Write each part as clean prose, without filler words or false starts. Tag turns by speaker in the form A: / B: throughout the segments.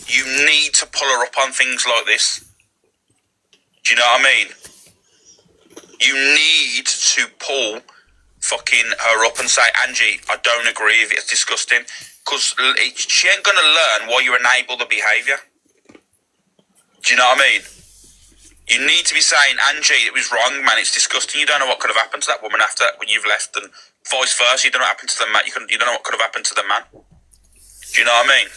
A: You need to pull her up on things like this. Do you know what I mean? You need to pull fucking her up and say, Angie, I don't agree with it. It's disgusting. Because she ain't going to learn why you enable the behaviour. Do you know what I mean? You need to be saying, Angie, it was wrong, man. It's disgusting. You don't know what could have happened to that woman after when you've left, and vice versa. You don't know what happened to the man. You don't know what could have happened to the man. Do you know what I mean?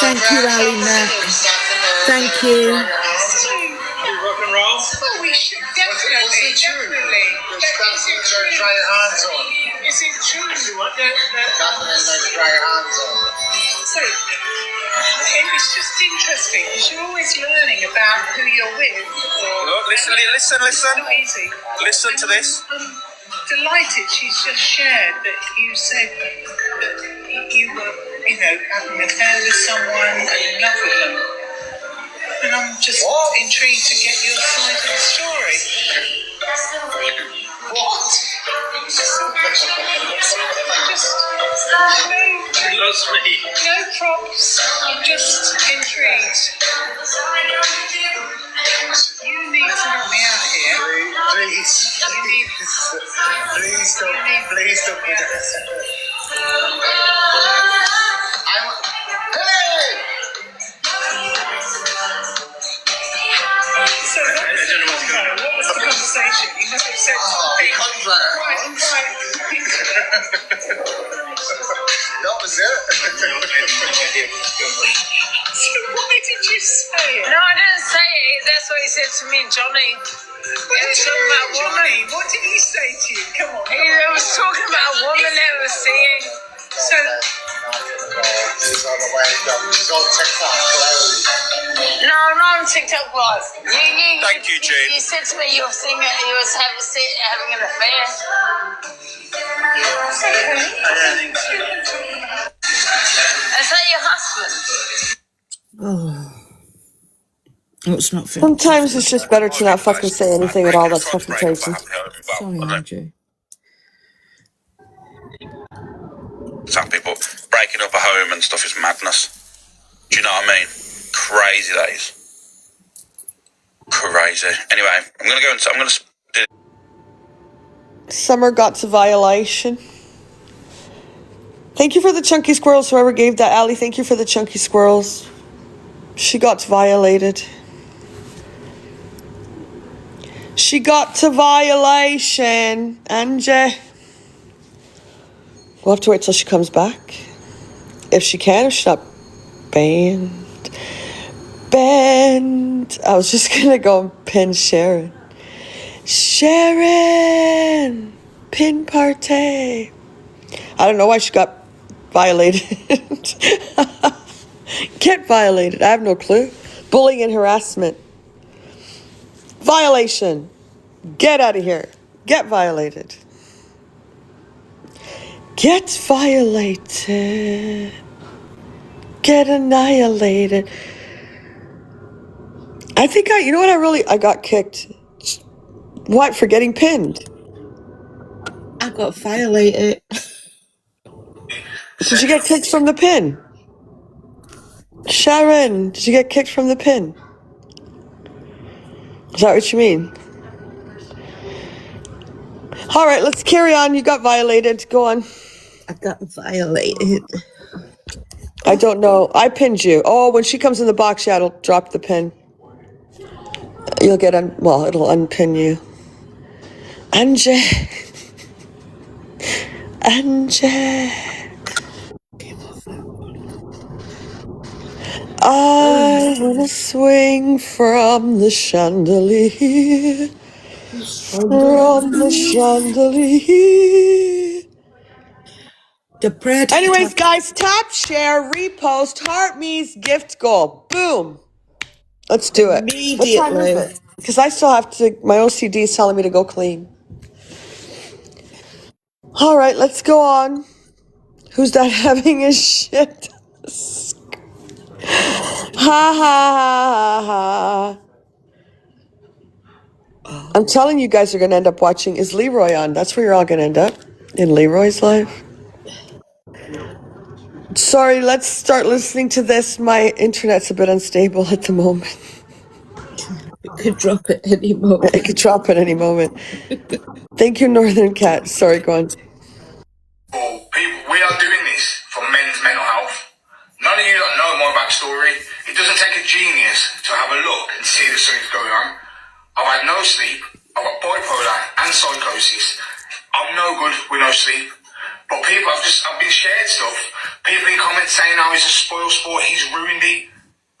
B: Thank you, Alina. Thank you.
C: Rock and roll?
D: Well, we should definitely.
C: Is it true?
D: So, it's just interesting because you're always learning about who you're with.
A: Look, listen.
D: Not easy.
A: Listen to this.
D: I'm delighted she's just shared that you said that you were, having an affair with someone and in love with them. And I'm just intrigued to get your side of the story.
C: What? She loves me.
D: No props. I'm just intrigued. You need to help me out here.
C: Please don't do this.
D: So what was the conversation? You must have said something. Right.
C: That was it.
D: So why did you say it?
E: No, I didn't say it. That's what he said to me and Johnny.
D: What did he say to you? Come on.
E: He was talking about a woman that was seeing.
D: So
C: She's on the way down. She's on TikTok.
E: No, I'm not on TikTok Live.
A: Thank you, Jane.
E: You said to me you were seeing it, you was having an affair. Is that your husband?
B: Oh, it's not fair.
F: Sometimes it's just better to not fucking say anything at all. That's fucking crazy.
B: Sorry, Andrew.
A: Some people breaking up a home and stuff is madness. Do you know what I mean? Crazy days. Crazy. Anyway, I'm gonna do.
F: Summer got to violation. Thank you for the chunky squirrels. Whoever gave that, Ali, thank you for the chunky squirrels. She got violated. She got to violation, Angie. We'll have to wait till she comes back. If she can, if she's not banned. Banned. I was just gonna go and pin Sharon. Sharon! Pin party. I don't know why she got violated. Get violated. I have no clue. Bullying and harassment. Violation. Get out of here. Get violated. Get violated. Get annihilated. I think I got kicked. What? For getting pinned.
B: I got violated.
F: Did you get kicked from the pin? Sharon, did you get kicked from the pin? Is that what you mean? All right, let's carry on. You got violated. Go on.
B: I got violated.
F: I don't know. I pinned you. Oh, when she comes in the box, yeah, it'll drop the pin. You'll get it'll unpin you. Angie. Angie. I wanna swing from the chandelier. From the chandelier.
B: The bread.
F: Anyways, guys, tap, share, repost, heart me's gift goal. Boom. Let's do it. What time is it? Because I still have to, my OCD is telling me to go clean. All right, let's go on. Who's that having his shit? Ha ha ha ha. I'm telling you guys are going to end up watching. Is Leroy on? That's where you're all going to end up. In Leroy's live. So Sorry, let's start listening to this. My internet's a bit unstable at the moment.
B: It could drop at any moment.
F: It could drop at any moment. Thank you, Northern Cat. Sorry, go on.
C: People, we are doing this for men's mental health. None of you don't know my backstory. It doesn't take a genius to have a look and see that something's going on. I've had no sleep. I've got bipolar and psychosis. I'm no good with no sleep. But people, I've been shared stuff. People in comments saying, oh, he's a spoil sport, he's ruined it.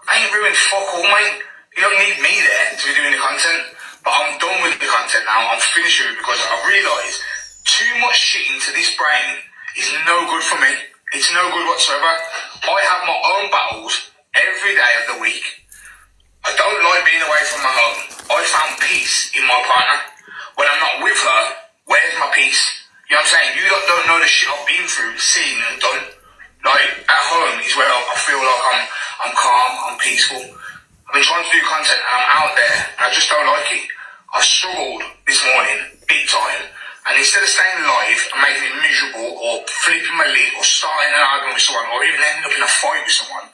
C: I ain't ruined fuck all, mate. You don't need me there to be doing the content. But I'm done with the content now. I'm finished with it because I've realised too much shit into this brain is no good for me. It's no good whatsoever. I have my own battles every day of the week. I don't like being away from my home. I found peace in my partner. When I'm not with her, where's my peace? You know what I'm saying? You don't know the shit I've been through, seen and done. Like, at home is where I feel like I'm calm, I'm peaceful. I've been trying to do content and I'm out there and I just don't like it. I struggled this morning, big time. And instead of staying live and making it miserable or flipping my lid or starting an argument with someone or even ending up in a fight with someone,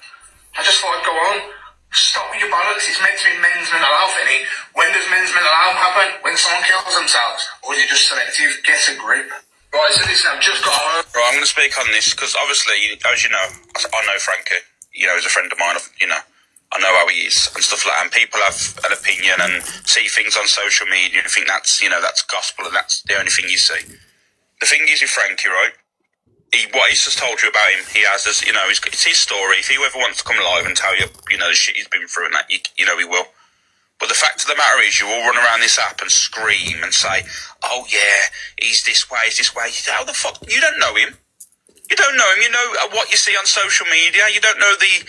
C: I just thought I'd go home. Stop with your bollocks. It's meant to be men's mental health, isn't it? When does men's mental health happen? When someone kills themselves? Or is it just selective? Get a grip. Right, so listen, I've just got home.
A: Right, I'm going to speak on this because obviously, as you know, I know Frankie. You know, he's a friend of mine. You know, I know how he is and stuff like that. And people have an opinion and see things on social media and think that's, you know, that's gospel and that's the only thing you see. The thing is with Frankie, right? What he's just told you about him, he has, as you know, it's his story. If he ever wants to come live and tell you, you know, the shit he's been through and that, you know, he will. But the fact of the matter is, you all run around this app and scream and say, oh yeah, he's this way, he's this way. How the fuck? You don't know him. You don't know him. You know what you see on social media. You don't know the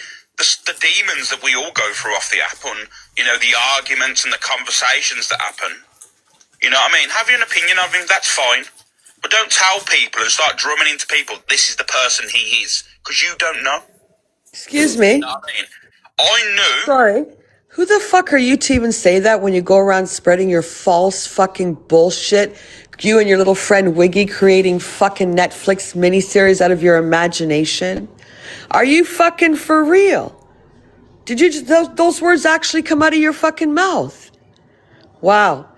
A: demons that we all go through off the app and, you know, the arguments and the conversations that happen. You know what I mean? Have you an opinion of him, that's fine. But don't tell people and start drumming into people, this is the person he is. Because you don't know.
F: Excuse me.
A: You know what I mean? I knew.
F: Sorry. Who the fuck are you to even say that when you go around spreading your false fucking bullshit? You and your little friend Wiggy creating fucking Netflix miniseries out of your imagination? Are you fucking for real? Did you just, those words actually come out of your fucking mouth? Wow.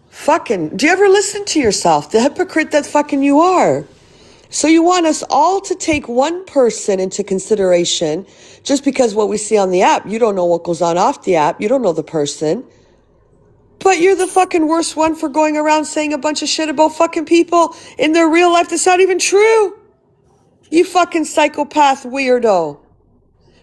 F: Fucking, do you ever listen to yourself? The hypocrite that fucking you are. So you want us all to take one person into consideration just because what we see on the app, you don't know what goes on off the app, you don't know the person. But you're the fucking worst one for going around saying a bunch of shit about fucking people in their real life that's not even true. You fucking psychopath weirdo.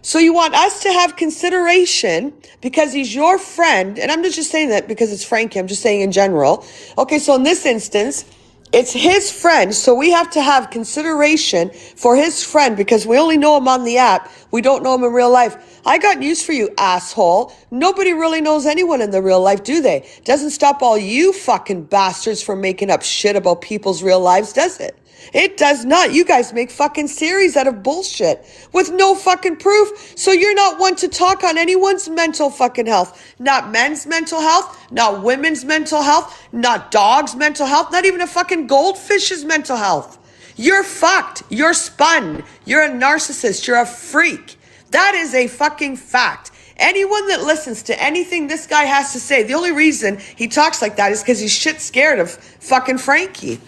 F: So you want us to have consideration because he's your friend, and I'm not just saying that because it's Frankie, I'm just saying in general. Okay, so in this instance, it's his friend, so we have to have consideration for his friend because we only know him on the app. We don't know him in real life. I got news for you, asshole. Nobody really knows anyone in the real life, do they? Doesn't stop all you fucking bastards from making up shit about people's real lives, does it? It does not. You guys make fucking series out of bullshit with no fucking proof. So you're not one to talk on anyone's mental fucking health. Not men's mental health, not women's mental health, not dogs' mental health, not even a fucking goldfish's mental health. You're fucked. You're spun. You're a narcissist. You're a freak. That is a fucking fact. Anyone that listens to anything this guy has to say, the only reason he talks like that is because he's shit scared of fucking Frankie.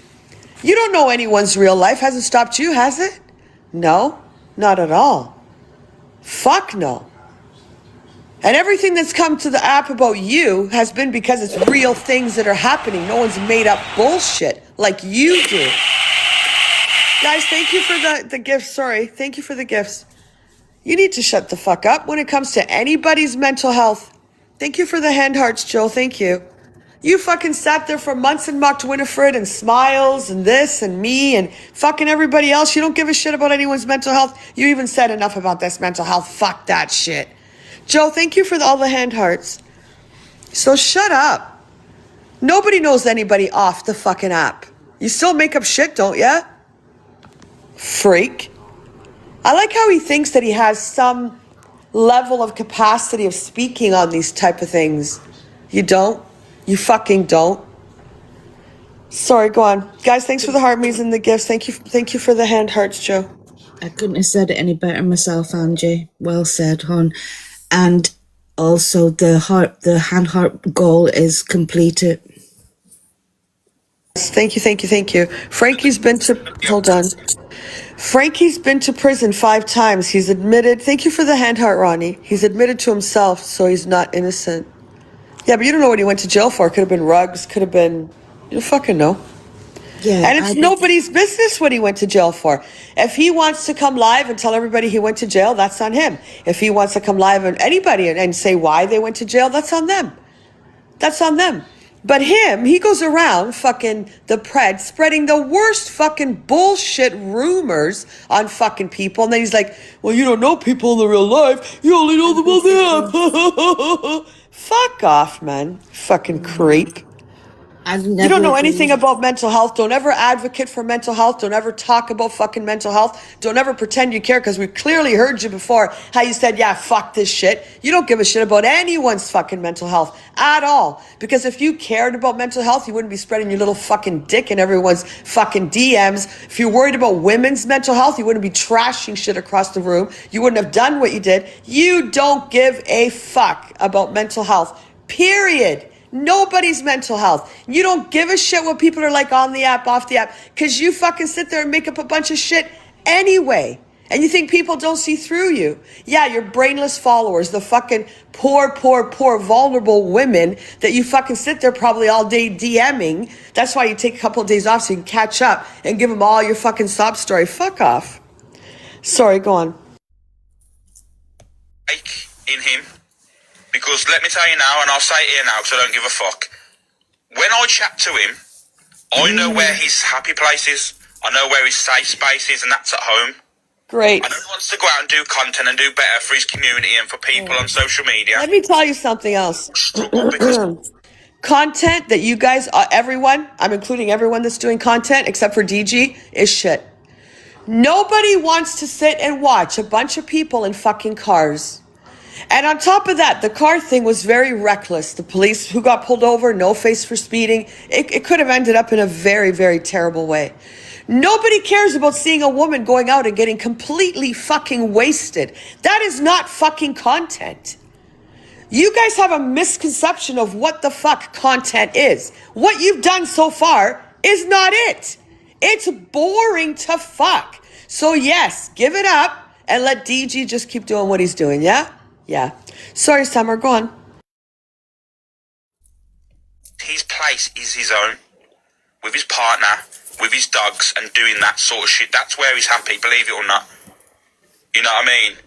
F: You don't know anyone's real life. Hasn't stopped you, has it? No, not at all. Fuck no. And everything that's come to the app about you has been because it's real things that are happening. No one's made up bullshit like you do. Guys, thank you for the gifts. Sorry. Thank you for the gifts. You need to shut the fuck up when it comes to anybody's mental health. Thank you for the hand hearts, Joe. Thank you. You fucking sat there for months and mocked Winifred and Smiles and this and me and fucking everybody else. You don't give a shit about anyone's mental health. You even said enough about this mental health. Fuck that shit. Joe, thank you for all the hand hearts. So shut up. Nobody knows anybody off the fucking app. You still make up shit, don't ya? Freak. I like how he thinks that he has some level of capacity of speaking on these type of things. You don't. You fucking don't. Sorry, go on. Guys, thanks for the heart me's and the gifts. Thank you for the hand hearts, Joe.
B: I couldn't have said it any better myself, Angie. Well said, hon. And also the hand heart goal is completed.
F: Thank you, thank you, thank you. Frankie's been to, hold on. Frankie's been to prison 5 times. He's admitted, thank you for the hand heart, Ronnie. He's admitted to himself, so he's not innocent. Yeah, but you don't know what he went to jail for. Could have been rugs, could have been, you don't fucking know.
B: Yeah,
F: And it's nobody's business what he went to jail for. If he wants to come live and tell everybody he went to jail, that's on him. If he wants to come live and anybody and say why they went to jail, that's on them. That's on them. But him, he goes around fucking the pred, spreading the worst fucking bullshit rumors on fucking people. And then he's like, well, you don't know people in the real life. You only know them on the app. Fuck off, man. Fucking creep. You don't know anything about mental health. Don't ever advocate for mental health. Don't ever talk about fucking mental health. Don't ever pretend you care, because we clearly heard you before how you said, yeah, fuck this shit. You don't give a shit about anyone's fucking mental health at all. Because if you cared about mental health, you wouldn't be spreading your little fucking dick in everyone's fucking DMs. If you're worried about women's mental health, you wouldn't be trashing shit across the room. You wouldn't have done what you did. You don't give a fuck about mental health, period. Nobody's mental health. You don't give a shit what people are like on the app, off the app, because you fucking sit there and make up a bunch of shit anyway. And you think people don't see through you. Yeah, your brainless followers, the fucking poor, vulnerable women that you fucking sit there probably all day DMing. That's why you take a couple of days off so you can catch up and give them all your fucking sob story. Fuck off. Sorry, go on.
A: In him. Because let me tell you now, and I'll say it here now because I don't give a fuck. When I chat to him, I know where his happy place is. I know where his safe space is, and that's at home.
F: Great.
A: I know he wants to go out and do content and do better for his community and for people on social media.
F: Let me tell you something else. Content that you guys, everyone, I'm including everyone that's doing content except for DG, is shit. Nobody wants to sit and watch a bunch of people in fucking cars. And on top of that, the car thing was very reckless. The police who got pulled over, no face for speeding. It could have ended up in a very, very terrible way. Nobody cares about seeing a woman going out and getting completely fucking wasted. That is not fucking content. You guys have a misconception of what the fuck content is. What you've done so far is not it. It's boring to fuck. So yes, give it up and let DG just keep doing what he's doing, yeah? Yeah. Sorry, Summer, go on.
A: His place is his own, with his partner, with his dogs, and doing that sort of shit. That's where he's happy, believe it or not. You know what I mean?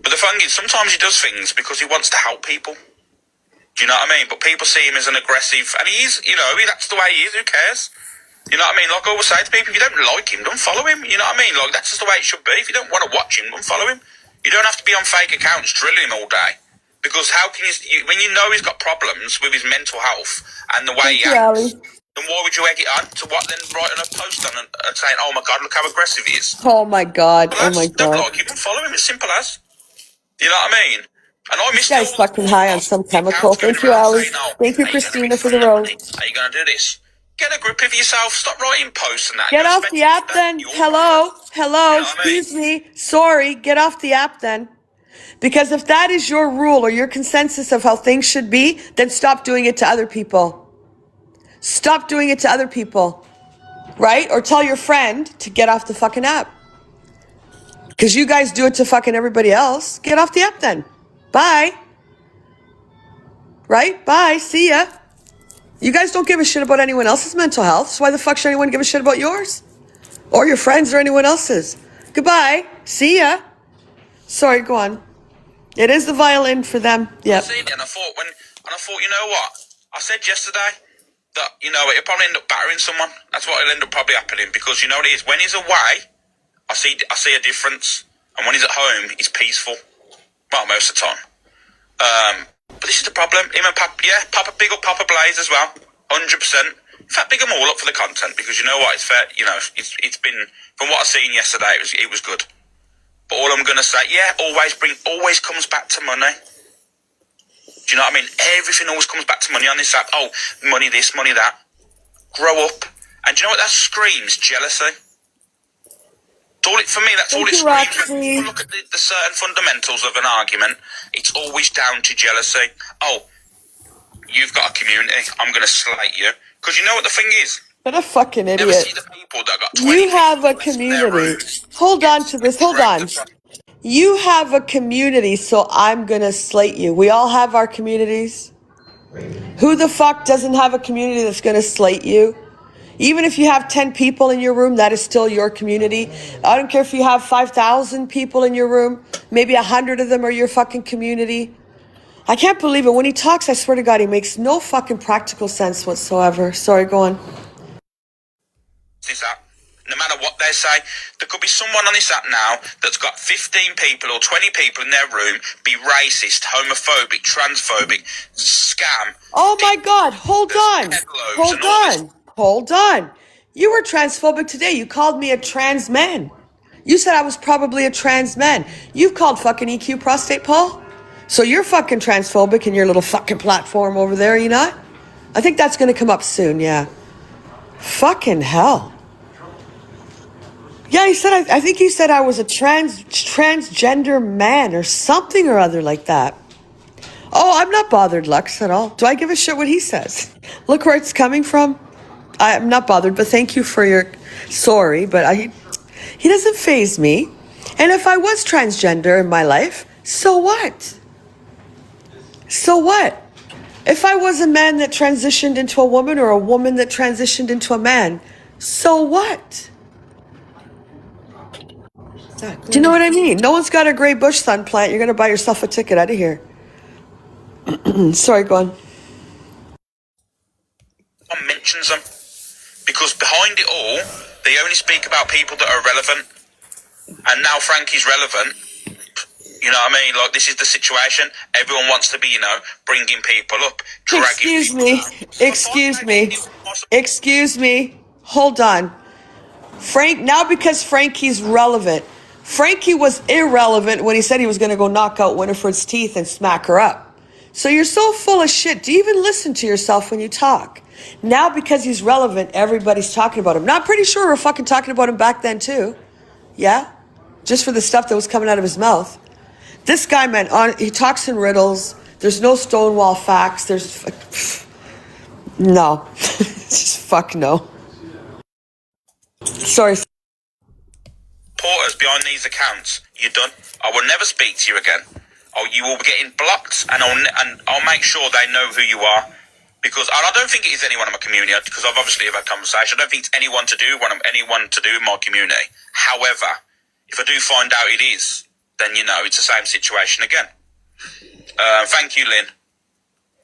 A: But the thing is, sometimes he does things because he wants to help people. Do you know what I mean? But people see him as an aggressive, and he is, you know, that's the way he is, who cares? You know what I mean? Like I always say to people, if you don't like him, don't follow him. You know what I mean? Like, that's just the way it should be. If you don't want to watch him, don't follow him. You don't have to be on fake accounts drilling him all day. Because how can when you know he's got problems with his mental health and the way he acts, then why would you egg it on? To what, then writing a post on and saying, oh my God, look how aggressive he is.
F: Oh my God, oh my
A: Don't
F: God.
A: like him, don't follow him, as simple as. You know what I mean? And I missed
F: This guy's fucking high on some chemical. Thank you, Ali. Thank you, Christina, for the rose.
A: How you going to do this? Get a grip of yourself. Stop writing posts and that.
F: Get off the app then. Hello, excuse me. Sorry, get off the app then. Because if that is your rule or your consensus of how things should be, then stop doing it to other people. Stop doing it to other people. Right? Or tell your friend to get off the fucking app. Because you guys do it to fucking everybody else. Get off the app then. Bye. Right? Bye. See ya. You guys don't give a shit about anyone else's mental health, so why the fuck should anyone give a shit about yours? Or your friends or anyone else's? Goodbye. See ya. Sorry, go on. It is the violin for them. Yep.
A: And I thought, you know what? I said yesterday that, you know, it'll probably end up battering someone. That's what will end up probably happening, because you know what it is? When he's away, I see a difference. And when he's at home, he's peaceful. Well, most of the time. But this is the problem. Him and Papa, big up Papa Blaze as well. 100%. In fact, big them all up for the content, because you know what? It's fair. You know, it's been, from what I seen yesterday, it was good. But all I'm gonna say, always comes back to money. Do you know what I mean? Everything always comes back to money on this app. Oh, money this, money that. Grow up. And do you know what that screams? Jealousy. For me, that's all
F: Thank
A: it
F: you,
A: screams. When
F: Roxy.
A: people look at the certain fundamentals of an argument, it's always down to jealousy. Oh, you've got a community, I'm going to slate you. Because you know what the thing is?
F: What a fucking
A: You never see
F: idiot.
A: the people that got 20
F: You have a
A: people in their
F: community.
A: rooms
F: Hold
A: get
F: on to this. Hold
A: dragged
F: on.
A: across.
F: You have a community, so I'm gonna slate you. We all have our communities. Who the fuck doesn't have a community that's gonna slate you? Even if you have 10 people in your room, that is still your community. I don't care if you have 5,000 people in your room. Maybe 100 of them are your fucking community. I can't believe it. When he talks, I swear to God, he makes no fucking practical sense whatsoever. Sorry, go on.
A: This app. No matter what they say, there could be someone on this app now that's got 15 people or 20 people in their room, be racist, homophobic, transphobic, scam.
F: Oh my God, hold on. Hold on. Hold on. You were transphobic today. You called me a trans man. You said I was probably a trans man. You've called fucking EQ prostate, Paul? So you're fucking transphobic in your little fucking platform over there, are you not? I think that's gonna come up soon, yeah. Fucking hell. Yeah, he said, I think he said I was a transgender man or something or other like that. Oh, I'm not bothered, Lux, at all. Do I give a shit what he says? Look where it's coming from. I'm not bothered, but thank you for your sorry, but he doesn't faze me. And if I was transgender in my life, so what? So what? If I was a man that transitioned into a woman or a woman that transitioned into a man, so what?
B: Exactly.
F: Do you know what I mean? No one's got a gray bush sun plant. You're going to buy yourself a ticket out of here. Sorry, go on.
A: One mentions them. Because behind it all, they only speak about people that are relevant. And now Frankie's relevant. You know what I mean? Like, this is the situation. Everyone wants to be, bringing people up.
F: Excuse me. Excuse me. Excuse me. Hold on. Now because Frankie's relevant. Frankie was irrelevant when he said he was going to go knock out Winifred's teeth and smack her up. So you're so full of shit. Do you even listen to yourself when you talk? Now because he's relevant, everybody's talking about him. Now I'm pretty sure we're fucking talking about him back then too. Yeah? Just for the stuff that was coming out of his mouth. This guy, man, he talks in riddles. There's no Stonewall facts. No. Just fuck no. Sorry.
A: Porters behind these accounts, you're done. I will never speak to you again. You will be getting blocked, and I'll make sure they know who you are. Because I don't think it is anyone in my community, because I've obviously had conversation. I don't think it's anyone to do with my community. However, if I do find out it is, then it's the same situation again. Thank you, Lynn.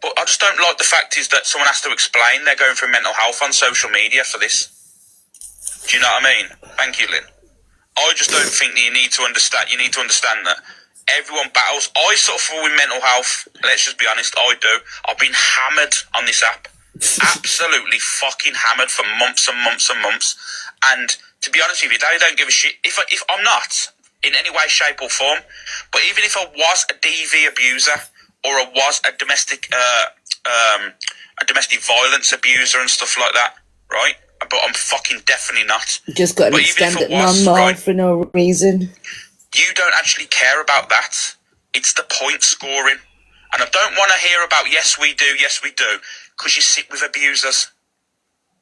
A: But I just don't like the fact is that someone has to explain they're going through mental health on social media for this. Do you know what I mean? Thank you, Lynn. I just don't think that you need to understand that everyone battles. I suffer with mental health. Let's just be honest, I do. I've been hammered on this app. Absolutely fucking hammered for months and months and months. And to be honest with you, they don't give a shit. If I'm not in any way, shape or form, but even if I was a DV abuser or I was a domestic violence abuser and stuff like that, right? But I'm fucking definitely not.
B: Just got an extended non-mod for no reason.
A: You don't actually care about that. It's the point scoring. And I don't want to hear about yes we do, because you sit with abusers.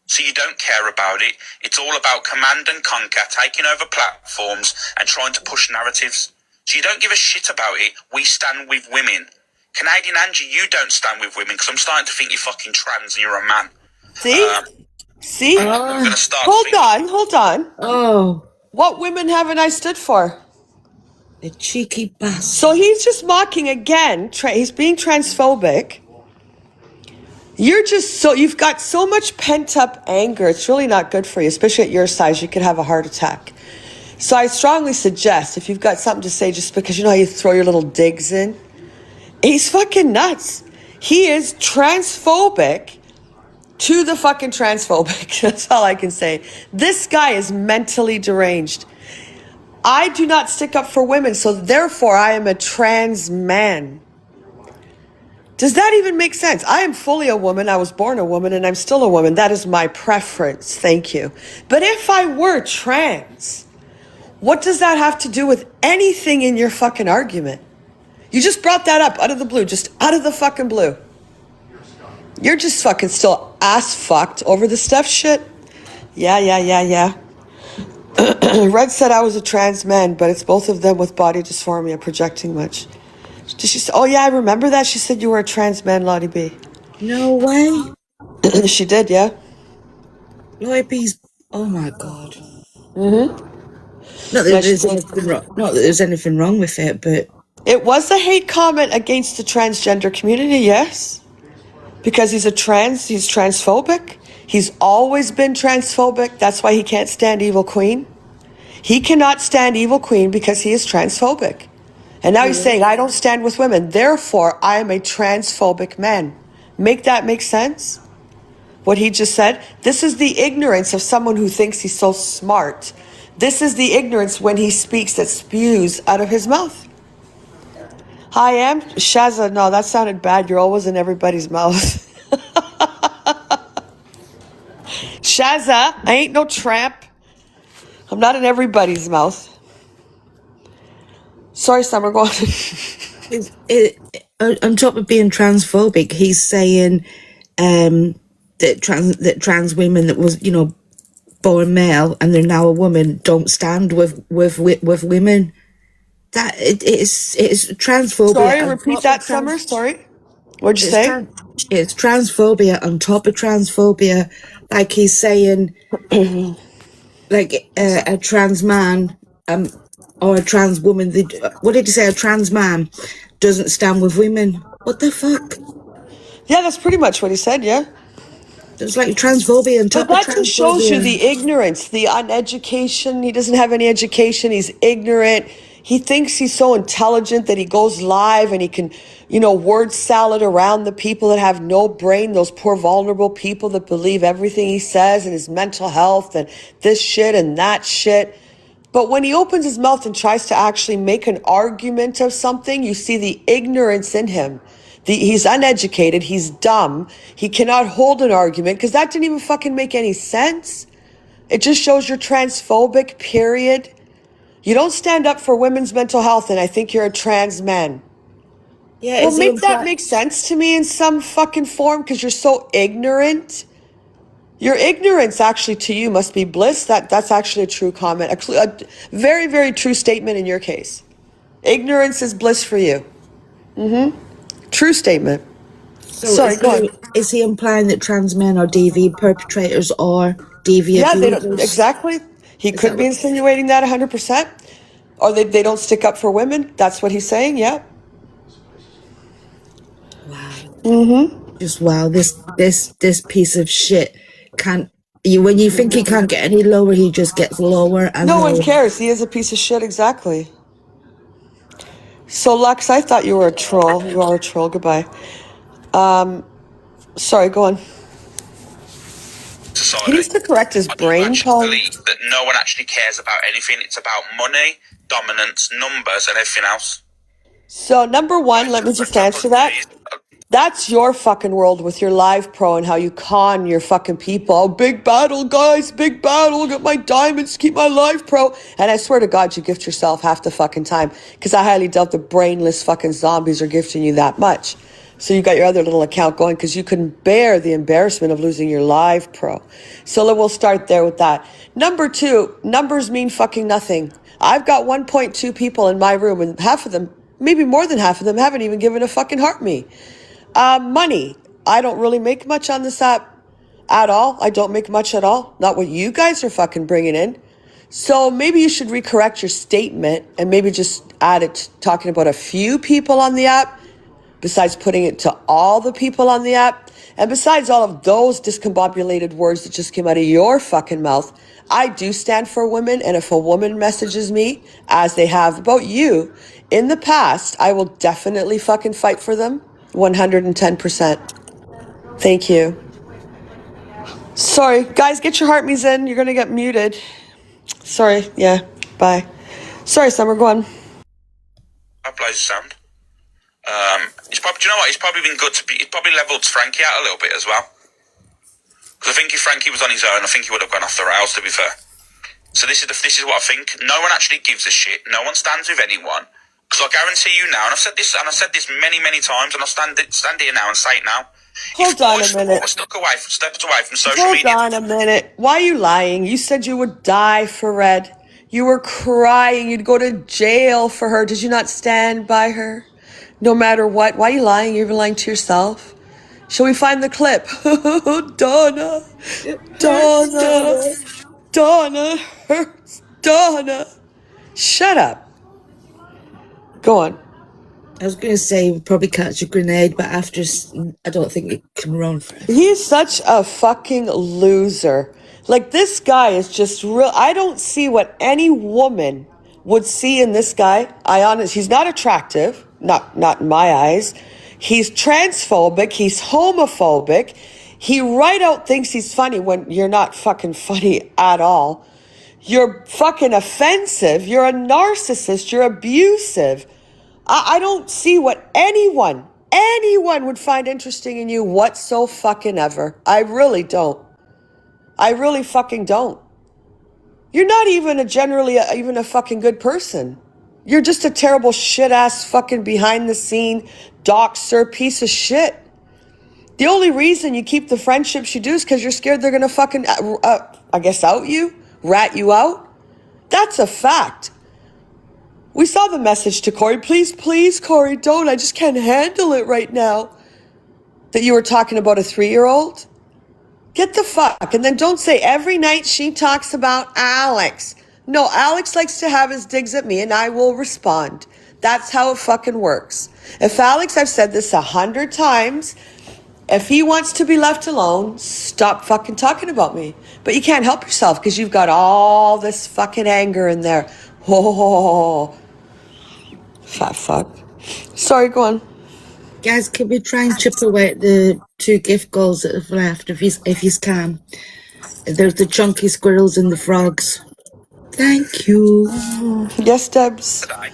A: So you don't care about it. It's all about command and conquer, taking over platforms and trying to push narratives. So you don't give a shit about it. We stand with women. Canadian Angie, you don't stand with women because I'm starting to think you're fucking trans and you're a man.
F: See? See?
A: I'm gonna start
F: Hold on.
B: Oh,
F: What women haven't I stood for?
B: the cheeky bastard.
F: So he's just mocking again. He's being transphobic. You've got so much pent up anger. It's really not good for you, especially at your size. You could have a heart attack. So I strongly suggest if you've got something to say, just because you know how you throw your little digs in, he's fucking nuts. He is transphobic to the fucking transphobic. That's all I can say. This guy is mentally deranged. I do not stick up for women, so therefore I am a trans man. Does that even make sense? I am fully a woman. I was born a woman and I'm still a woman. That is my preference. Thank you. But if I were trans, What does that have to do with anything in your fucking argument? You just brought that up out of the blue, just out of the fucking blue. You're just fucking still ass fucked over the Steph shit. Yeah. Red said I was a trans man, but it's both of them with body dysphoria projecting much. Did she say, oh yeah, I remember that. She said you were a trans man, Lottie B.
B: No way.
F: She did, yeah.
B: Lottie B's. Oh my god.
F: Mm-hmm.
B: Not that there's anything wrong. Not that there's anything wrong with it, but
F: It was a hate comment against the transgender community, yes. Because he's transphobic. He's always been transphobic. That's why he can't stand Evil Queen. He cannot stand Evil Queen because he is transphobic. And now he's saying, I don't stand with women. Therefore, I am a transphobic man. Make that make sense? What he just said? This is the ignorance of someone who thinks he's so smart. This is the ignorance when he speaks that spews out of his mouth. Hi, Am. Shaza, no, that sounded bad. You're always in everybody's mouth. Shaza, I ain't no tramp. I'm not in everybody's mouth. Sorry, Summer, go on.
B: on top of being transphobic, he's saying that trans women that was born male and they're now a woman don't stand with women. That it's transphobia.
F: Sorry, repeat that, Summer. Sorry. What'd you say?
B: It's transphobia on top of transphobia. Like he's saying, like a trans man or a trans woman. What did he say? A trans man doesn't stand with women. What the fuck?
F: Yeah, that's pretty much what he said, yeah.
B: It's like transphobia on top of transphobia.
F: But that just shows you the ignorance, the uneducation. He doesn't have any education. He's ignorant. He thinks he's so intelligent that he goes live and he can, word salad around the people that have no brain, those poor vulnerable people that believe everything he says and his mental health and this shit and that shit. But when he opens his mouth and tries to actually make an argument of something, you see the ignorance in him. He's uneducated. He's dumb. He cannot hold an argument because that didn't even fucking make any sense. It just shows you're transphobic, period. You don't stand up for women's mental health, and I think you're a trans man.
B: Yeah,
F: well, make that make sense to me in some fucking form because you're so ignorant. Your ignorance actually to you must be bliss. That's actually a true comment. A very, very true statement in your case. Ignorance is bliss for you. Mm-hmm. True statement.
B: So
F: sorry, go on.
B: Is he implying that trans men are DV perpetrators or DV
F: Yeah,
B: abusers?
F: exactly. He could be insinuating that 100%. Or they don't stick up for women. That's what he's saying, yeah.
B: Wow.
F: Mm-hmm.
B: Just wow, this piece of shit can't. When you think he can't get any lower, he just gets lower and
F: no
B: lower.
F: one cares. He is a piece of shit, exactly. So Lux, I thought you were a troll. You are a troll. Goodbye. Sorry, go on.
A: Society.
F: He needs to correct his brain,
A: I
F: Paul.
A: believe that no one actually cares about anything. It's about money, dominance, numbers, and everything else.
F: So number one, let me just answer that. That's your fucking world with your live pro and how you con your fucking people. Oh, big battle, guys, big battle. Get my diamonds, keep my live pro. And I swear to God, you gift yourself half the fucking time because I highly doubt the brainless fucking zombies are gifting you that much. So you got your other little account going because you couldn't bear the embarrassment of losing your live pro. So we'll start there with that. Number two, numbers mean fucking nothing. I've got 1.2 people in my room and half of them, maybe more than half of them, haven't even given a fucking heart me. Money. I don't really make much on this app at all. I don't make much at all. Not what you guys are fucking bringing in. So maybe you should recorrect your statement and maybe just add it talking about a few people on the app besides putting it to all the people on the app. And besides all of those discombobulated words that just came out of your fucking mouth, I do stand for women. And if a woman messages me, as they have about you in the past, I will definitely fucking fight for them. 110%. Thank you. Sorry, guys, get your heart me's in. You're going to get muted. Sorry, yeah, bye. Sorry, Summer, go on.
A: That plays sound. He's probably, do you know what? He's probably been good to be. He's probably leveled Frankie out a little bit as well. Because I think if Frankie was on his own, I think he would have gone off the rails. To be fair, So this is what I think. No one actually gives a shit. No one stands with anyone. Because I guarantee you now, and I've said this many times, and I'll stand here now and say it now.
F: Hold on a minute.
A: Stepped away from social
F: Hold
A: media.
F: on a minute. Why are you lying? You said you would die for Red. You were crying. You'd go to jail for her. Did you not stand by her? No matter what. Why are you lying? You're even lying to yourself. Shall we find the clip? Donna. Donna. Shut up. Go on.
B: I was going to say he would probably catch a grenade, but after I don't think it can run forever.
F: He's such a fucking loser. Like, this guy is just real. I don't see what any woman would see in this guy. He's not attractive. Not in my eyes. He's transphobic. He's homophobic. He right out thinks he's funny when you're not fucking funny at all. You're fucking offensive. You're a narcissist. You're abusive. I don't see what anyone would find interesting in you whatsoever. I really don't. I really fucking don't. You're not even even a fucking good person. You're just a terrible shit ass fucking behind the scene doxer piece of shit. The only reason you keep the friendships you do is because you're scared they're gonna fucking, I guess, out you, rat you out. That's a fact. We saw the message to Corey. Please, Corey, don't. I just can't handle it right now. That you were talking about a 3-year-old? Get the fuck. And then don't say every night she talks about Alex. No, Alex likes to have his digs at me and I will respond. That's how it fucking works. If Alex, I've said this 100 times, if he wants to be left alone, stop fucking talking about me. But you can't help yourself because you've got all this fucking anger in there. Oh, fat fuck. Sorry, go on.
B: Guys, can we try and chip away at the 2 gift goals that have left, if you can? There's the chunky squirrels and the frogs. Thank you.
F: Yes, Debs.
A: Today,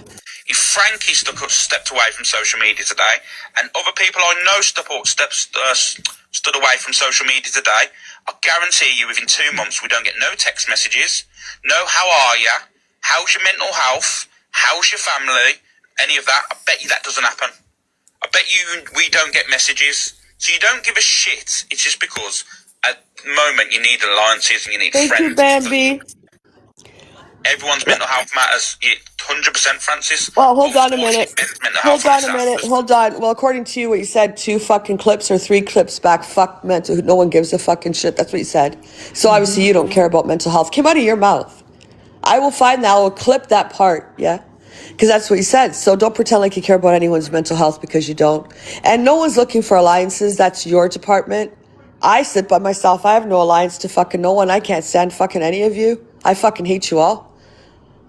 A: if Frankie stepped away from social media today, and other people I know stood away from social media today, I guarantee you within 2 months we don't get no text messages, no how are ya, how's your mental health, how's your family, any of that. I bet you that doesn't happen. I bet you we don't get messages. So you don't give a shit. It's just because at the moment you need alliances and you need friends.
F: Thank you, Bambi.
A: Everyone's mental health matters. 100%, Francis.
F: Well, hold on a minute.
A: Hold
F: Hold on. Well, according to you, what you said, 2 fucking clips or 3 clips back, fuck mental. No one gives a fucking shit. That's what you said. So obviously you don't care about mental health. Came out of your mouth. I will find that. I will clip that part. Yeah. Because that's what you said. So don't pretend like you care about anyone's mental health because you don't. And no one's looking for alliances. That's your department. I sit by myself. I have no alliance to fucking no one. I can't stand fucking any of you. I fucking hate you all.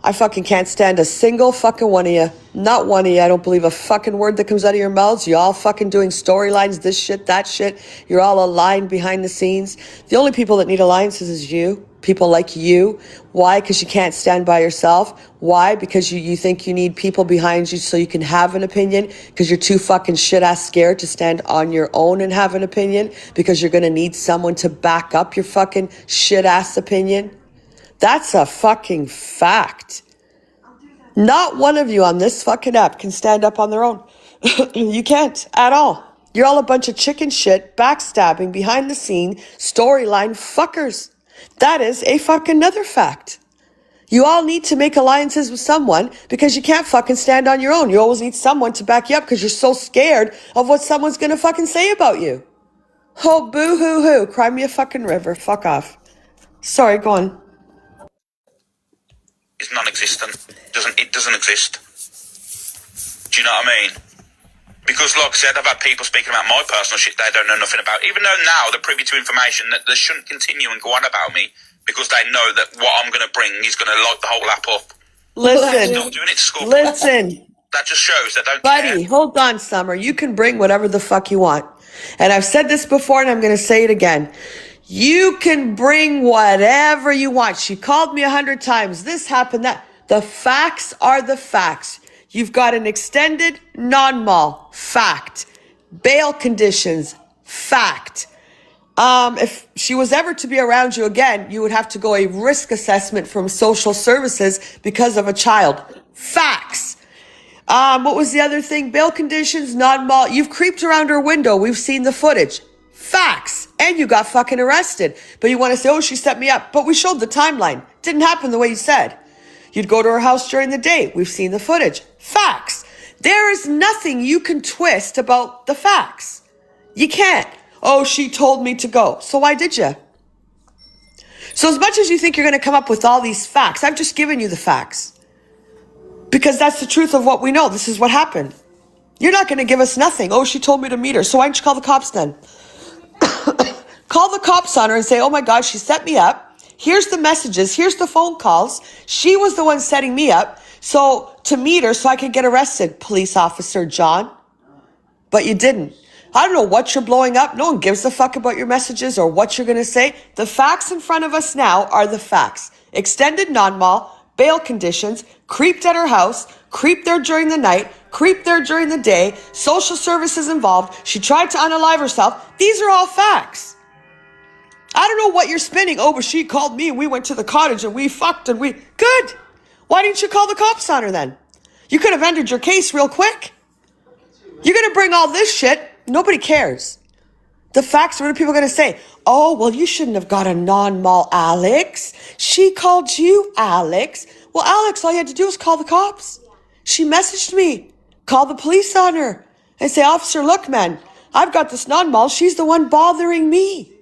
F: I fucking can't stand a single fucking one of you. Not one of you. I don't believe a fucking word that comes out of your mouths. You all fucking doing storylines, this shit, that shit. You're all aligned behind the scenes. The only people that need alliances is you. People like you. Why? Because you can't stand by yourself. Why? Because you think you need people behind you so you can have an opinion. Because you're too fucking shit-ass scared to stand on your own and have an opinion. Because you're going to need someone to back up your fucking shit-ass opinion. That's a fucking fact. Not one of you on this fucking app can stand up on their own. You can't at all. You're all a bunch of chicken shit, backstabbing, behind the scene, storyline fuckers. That is a fucking another fact. You all need to make alliances with someone because you can't fucking stand on your own. You always need someone to back you up because you're so scared of what someone's gonna fucking say about you. Oh, boo-hoo-hoo. Cry me a fucking river. Fuck off. Sorry, go on.
A: It's non-existent. It doesn't exist. Do you know what I mean? Because, like I said, I've had people speaking about my personal shit they don't know nothing about. Even though now they're privy to information that they shouldn't continue and go on about me because they know that what I'm going to bring is going to light the whole app up.
F: Listen.
A: Not doing it to school.
F: Listen.
A: That just shows they don't
F: Buddy,
A: care.
F: hold on, Summer. You can bring whatever the fuck you want. And I've said this before and I'm going to say it again. You can bring whatever you want. She called me 100 times. This happened, that. The facts are the facts. You've got an extended non-mall. Fact. Bail conditions. Fact. If she was ever to be around you again, you would have to go a risk assessment from social services because of a child. Facts. What was the other thing? Bail conditions, non-mall. You've creeped around her window. We've seen the footage. Facts. And you got fucking arrested. But you want to say, oh, she set me up. But we showed the timeline. Didn't happen the way you said. You'd go to her house during the day. We've seen the footage. Facts. There is nothing you can twist about the facts. You can't. Oh, she told me to go. So why did you? So as much as you think you're going to come up with all these facts, I've just given you the facts. Because that's the truth of what we know. This is what happened. You're not going to give us nothing. Oh, she told me to meet her. So why don't you call the cops then? Call the cops on her and say, oh my God, she set me up. Here's the messages. Here's the phone calls. She was the one setting me up. So to meet her so I could get arrested, police officer John. But you didn't. I don't know what you're blowing up. No one gives a fuck about your messages or what you're going to say. The facts in front of us now are the facts. Extended non-mall, bail conditions, creeped at her house, creeped there during the night, creeped there during the day, social services involved. She tried to unalive herself. These are all facts. I don't know what you're spinning. Oh, but she called me and we went to the cottage and we fucked and we... Good. Why didn't you call the cops on her then? You could have ended your case real quick. You're going to bring all this shit. Nobody cares. The facts, what are people going to say? Oh, well, you shouldn't have got a non-mall, Alex. She called you, Alex. Well, Alex, all you had to do was call the cops. She messaged me. Call the police on her and say, officer, look, man, I've got this non-mall. She's the one bothering me.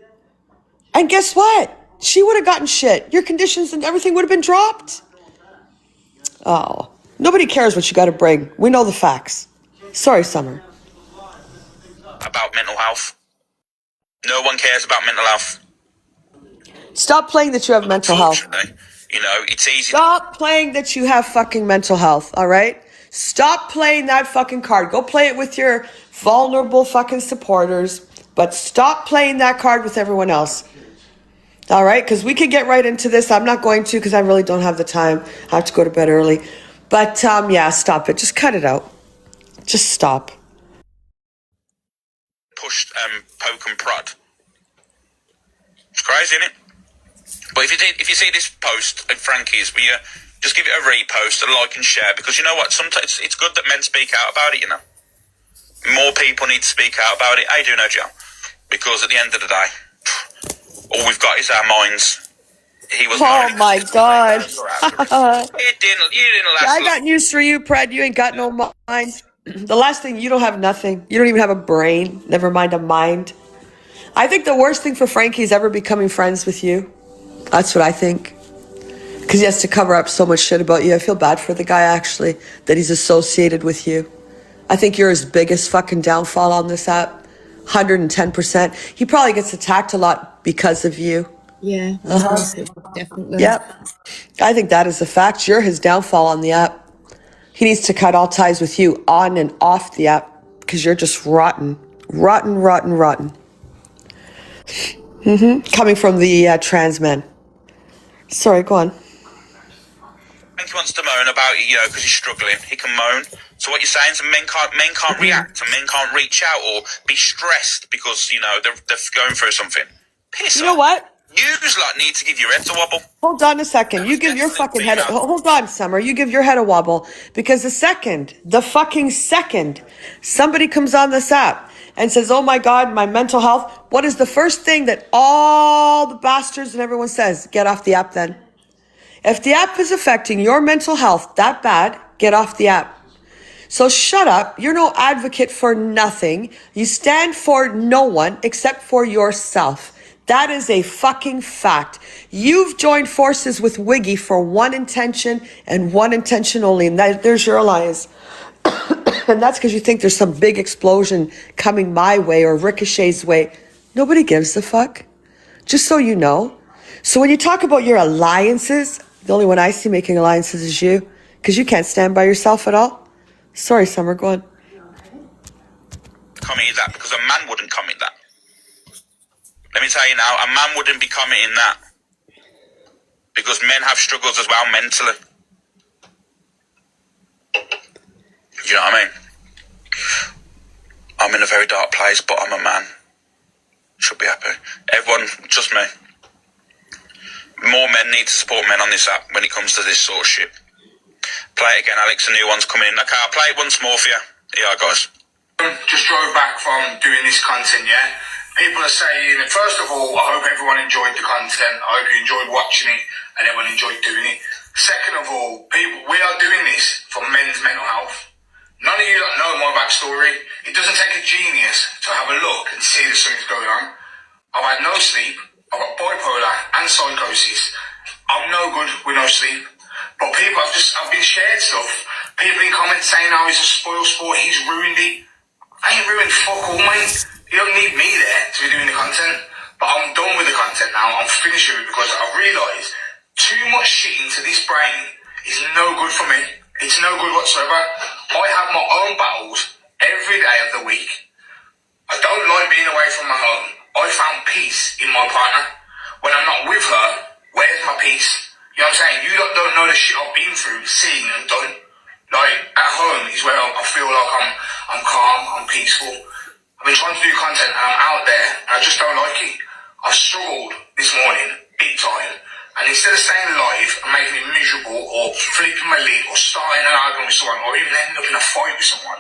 F: And guess what? She would have gotten shit. Your conditions and everything would have been dropped. Oh, nobody cares what you got to bring. We know the facts. Sorry, Summer.
A: About mental health. No one cares about mental health.
F: Stop playing that you have mental health.
A: Unfortunately, you know, it's easy.
F: Stop playing that you have fucking mental health, all right? Stop playing that fucking card. Go play it with your vulnerable fucking supporters, but stop playing that card with everyone else. All right? Because we could get right into this. I'm not going to because I really don't have the time. I have to go to bed early. But, yeah, stop it. Just cut it out. Just stop.
A: Pushed, poke and prod. It's crazy, isn't it? But if you see this post at Frankie's, will you just give it a repost, a like and share? Because you know what? Sometimes it's good that men speak out about it, you know. More people need to speak out about it. I do know, Joe. Because at the end of the day, all we've got is our minds. He was.
F: Oh my God.
A: You didn't last.
F: I got news for you, Pred. You ain't got no mind. The last thing, you don't have nothing. You don't even have a brain. Never mind a mind. I think the worst thing for Frankie is ever becoming friends with you. That's what I think. Because he has to cover up so much shit about you. I feel bad for the guy, actually, that he's associated with you. I think you're his biggest fucking downfall on this app. 110%. He probably gets attacked a lot because of you.
B: Yeah, definitely.
F: Yep. I think that is a fact. You're his downfall on the app. He needs to cut all ties with you on and off the app because you're just rotten. Rotten, rotten, rotten. Coming from the trans men. Sorry, go on.
A: Frankie wants to moan about it, you know, because he's struggling. He can moan. So what you're saying is men can't react and men can't reach out or be stressed because, you know, they're going through something. Piss
F: You know
A: off.
F: what?
A: You lot need to give your head a wobble.
F: Hold on a second. You give your fucking head. Hold on, Summer. You give your head a wobble because the fucking second somebody comes on this app and says, "Oh my God, my mental health." What is the first thing that all the bastards and everyone says? Get off the app. Then, if the app is affecting your mental health that bad, get off the app. So shut up. You're no advocate for nothing. You stand for no one except for yourself. That is a fucking fact. You've joined forces with Wiggy for one intention and one intention only, and there's your alliance. And that's because you think there's some big explosion coming my way or Ricochet's way. Nobody gives a fuck. Just so you know. So when you talk about your alliances, the only one I see making alliances is you, because you can't stand by yourself at all. Sorry, Summer, go on.
A: Commented that because a man wouldn't comment that. Let me tell you now, a man wouldn't be commenting that. Because men have struggles as well mentally. You know what I mean? I'm in a very dark place, but I'm a man. Should be happy. Everyone, just me. More men need to support men on this app when it comes to this sort of shit. Play it again, Alex. A new one's coming in. Okay, I'll play it once more for you. Here, guys.
C: Just drove back from doing this content, yeah? People are saying, first of all, I hope everyone enjoyed the content. I hope you enjoyed watching it and everyone enjoyed doing it. Second of all, people, we are doing this for men's mental health. None of you don't know my backstory. It doesn't take a genius to have a look and see that something's going on. I've had no sleep. I've got bipolar and psychosis. I'm no good with no sleep. But people, I've been shared stuff. People in comments saying, oh, he's a spoil sport, he's ruined it. I ain't ruined fuck all, mate. You don't need me there to be doing the content. But I'm done with the content now. I'm finished with it because I've realised too much shit into this brain is no good for me. It's no good whatsoever. I have my own battles every day of the week. I don't like being away from my home. I found peace in my partner. When I'm not with her, where's my peace? You know what I'm saying? You don't know the shit I've been through, seen and done. Like, at home is where I feel like I'm calm, I'm peaceful. I've been trying to do content and I'm out there and I just don't like it. I struggled this morning, big time. And instead of staying alive and making it miserable or flipping my lid or starting an argument with someone or even ending up in a fight with someone,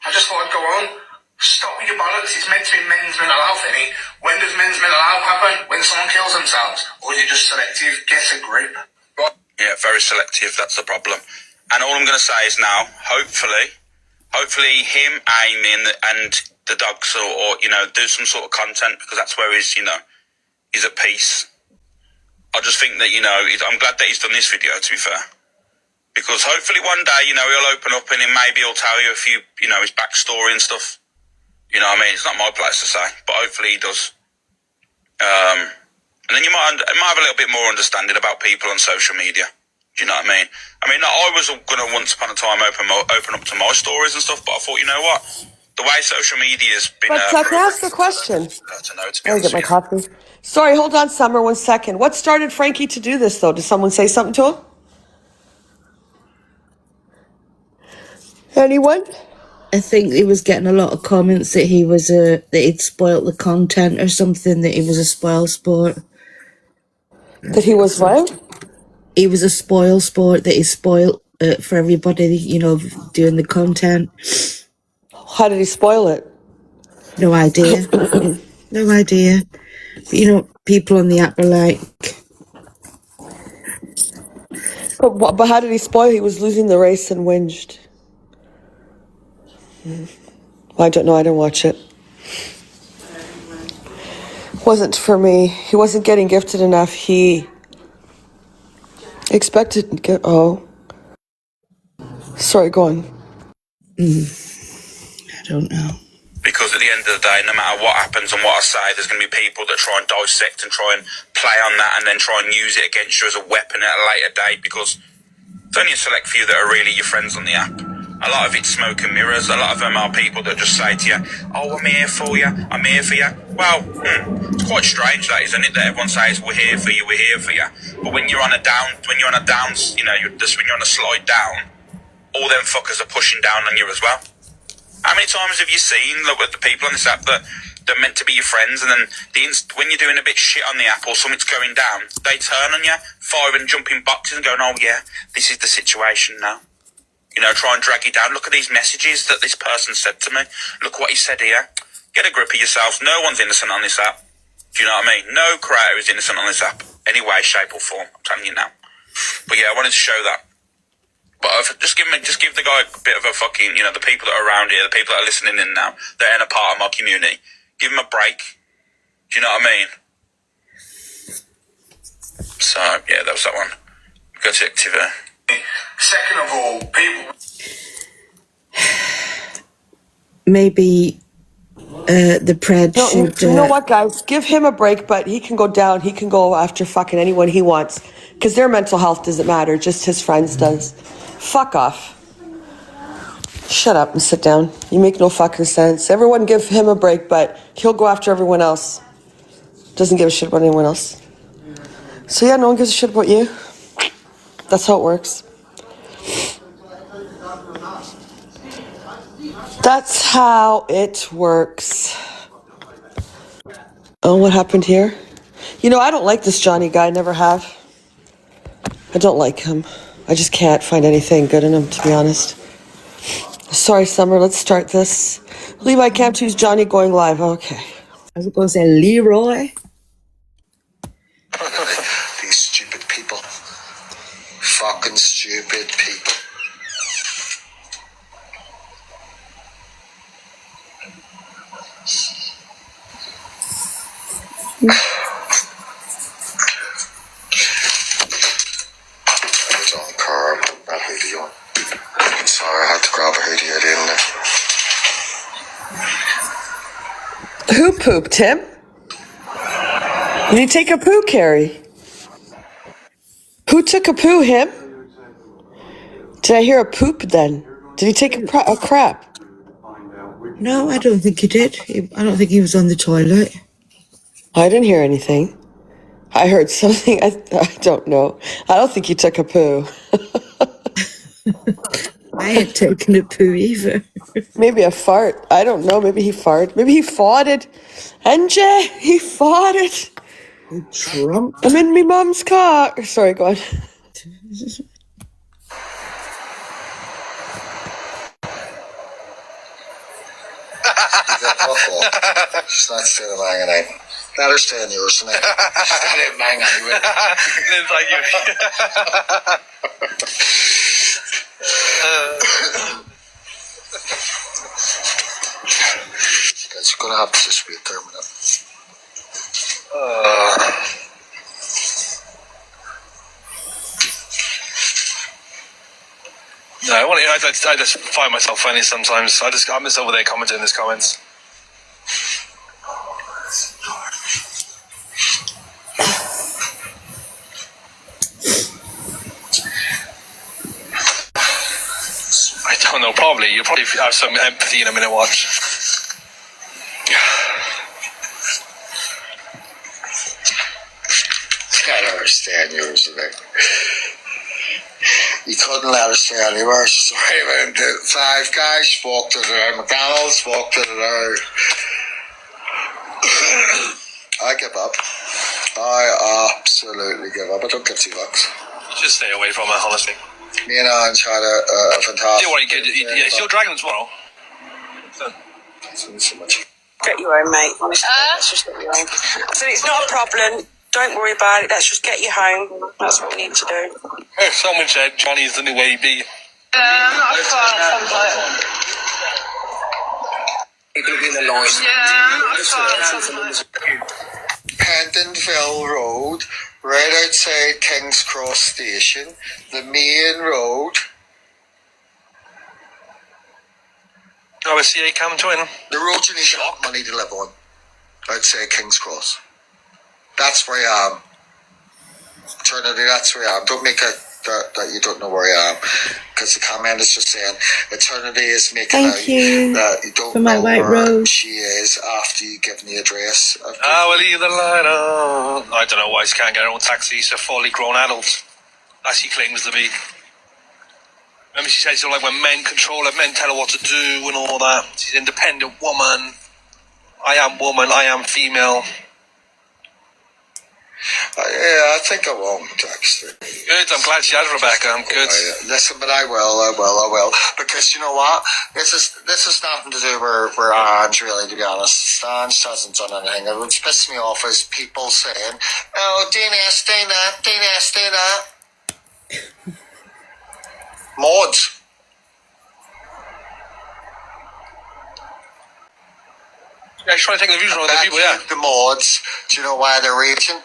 C: I just thought I'd go on. Stop with your bollocks. It's meant to be men's mental health, innit? When does men's mental health happen? When someone kills themselves? Or is it just selective? Get a grip. Right.
A: Yeah, very selective. That's the problem. And all I'm going to say is now, hopefully him, Amy, and the dogs, or do some sort of content because that's where he's at peace. I just think that I'm glad that he's done this video. To be fair, because hopefully one day he'll open up and maybe he'll tell you a few his backstory and stuff. You know what I mean? It's not my place to say, but hopefully he does. And then you might have a little bit more understanding about people on social media. Do you know what I mean? I was going to once upon a time open up to my stories and stuff, but I thought, you know what? The way social media has been...
F: But can I ask a question?
A: To know, to be
F: Let me
A: honest
F: get my
A: with you.
F: coffee. Sorry, hold on, Summer, 1 second. What started Frankie to do this, though? Did someone say something to him? Anyone?
B: I think he was getting a lot of comments that he was that he'd spoilt the content or something, that he was a spoil sport.
F: That he was what?
B: He was a spoil sport, that he spoilt for everybody, doing the content.
F: How did he spoil it?
B: No idea. No idea. But, people on the app are like...
F: But how did he spoil? He was losing the race and whinged. I don't know. I didn't watch it. Wasn't for me. He wasn't getting gifted enough. He expected to get... Oh. Sorry, go on.
B: I don't know.
A: Because at the end of the day, no matter what happens and what I say, there's going to be people that try and dissect and try and play on that and then try and use it against you as a weapon at a later date, because it's only a select few that are really your friends on the app. A lot of it's smoke and mirrors. A lot of them are people that just say to you, oh, I'm here for you, I'm here for you. Well, it's quite strange that, isn't it, that everyone says, we're here for you, we're here for you. But when you're on a down, when you're on a slide down, all them fuckers are pushing down on you as well. How many times have you seen, with the people on this app that they're meant to be your friends, and then when you're doing a bit shit on the app or something's going down, they turn on you, fire and jump in boxes and going, oh yeah, this is the situation now. Try and drag you down. Look at these messages that this person said to me. Look what he said here. Get a grip of yourselves. No one's innocent on this app. Do you know what I mean? No creator is innocent on this app. Any way, shape or form. I'm telling you now. But yeah, I wanted to show that. But just give the guy a bit of a fucking, the people that are around here, the people that are listening in now, they're in a part of my community. Give him a break. Do you know what I mean? So, yeah, that was that one. Go to Activa.
C: Second of all, people...
B: Maybe the Pred should...
F: You know what, guys? Give him a break, but he can go down. He can go after fucking anyone he wants. Because their mental health doesn't matter. Just his friends does. Fuck off. Shut up and sit down. You make no fucking sense. Everyone give him a break, but he'll go after everyone else. Doesn't give a shit about anyone else. So yeah, no one gives a shit about you. That's how it works. That's how it works. Oh, what happened here? You know, I don't like this Johnny guy. Never have. I don't like him. I just can't find anything good in him, to be honest. Sorry, Summer. Let's start this. Levi Camp 2's Johnny going live. Okay.
B: I was going to say Leroy.
G: These stupid people. Fucking stupid people. It's on curb. That hoodie on. I'm sorry, I had to grab a hoodie. I didn't.
F: Who pooped, Tim? Did he take a poo, Carrie? Who took a poo, him? Did I hear a poop then? Did he take a crap?
B: No, I don't think he did. I don't think he was on the toilet.
F: I didn't hear anything. I heard something. I don't know. I don't think he took a poo.
B: I ain't taken a poo either.
F: Maybe a fart. I don't know. Maybe he farted. Maybe he farted. NJ, he farted.
B: Trump.
F: I'm in me mum's car. Sorry, go on.
G: She's not staying hanging out. Let her stay in yours tonight. She's not even hanging out.
H: Thank you.
G: Guys, you're gonna have to just wait there a minute.
H: No, I just find myself funny sometimes. I'm just over there commenting in his comments. I don't know. Probably you'll probably have some empathy in a minute. Watch.
G: I don't understand yours today. You couldn't let her stay anywhere. She's right around the Five Guys, walked to the McDonald's, walked to the I give up. I absolutely give up. I don't give $2.
H: Just stay away from her, honestly.
G: Me and Ange had a fantastic.
H: Don't worry, kid. It's your dragon tomorrow.
G: So much.
I: Get your own, mate. Honestly, let's just get your own. I said it's not a problem. Don't worry about it. Let's just get you home. That's what we need to do.
H: If someone said Johnny's the new AB.
E: I'm not a fan of somebody.
G: Pentonville Road, right outside King's Cross Station, the main road.
H: Oh, a CA coming to him.
G: The road you need to have money to live on, outside King's Cross. That's where I am. Eternity, that's where I am. Don't make it that you don't know where I am. Because the comment is just saying, Eternity is making out that you don't
B: for my
G: know
B: white
G: where
B: rose.
G: she is after you give me the address.
H: I will leave the light on. I don't know why she can't get her own taxi. She's a fully grown adult. As she claims to be. Remember she said, like when men control her, men tell her what to do and all that. She's an independent woman. I am female.
G: Yeah, I think I won't, actually.
H: Good, I'm glad she has Rebecca. I'm good.
G: Listen, but I will. Because you know what? This is nothing to do with Ange, really, to be honest. Ange hasn't done anything. What's pissed me off is people saying, oh, do that. Mods.
H: Yeah, she's trying to take the views from other people, yeah.
G: The mods, do you know why they're raging?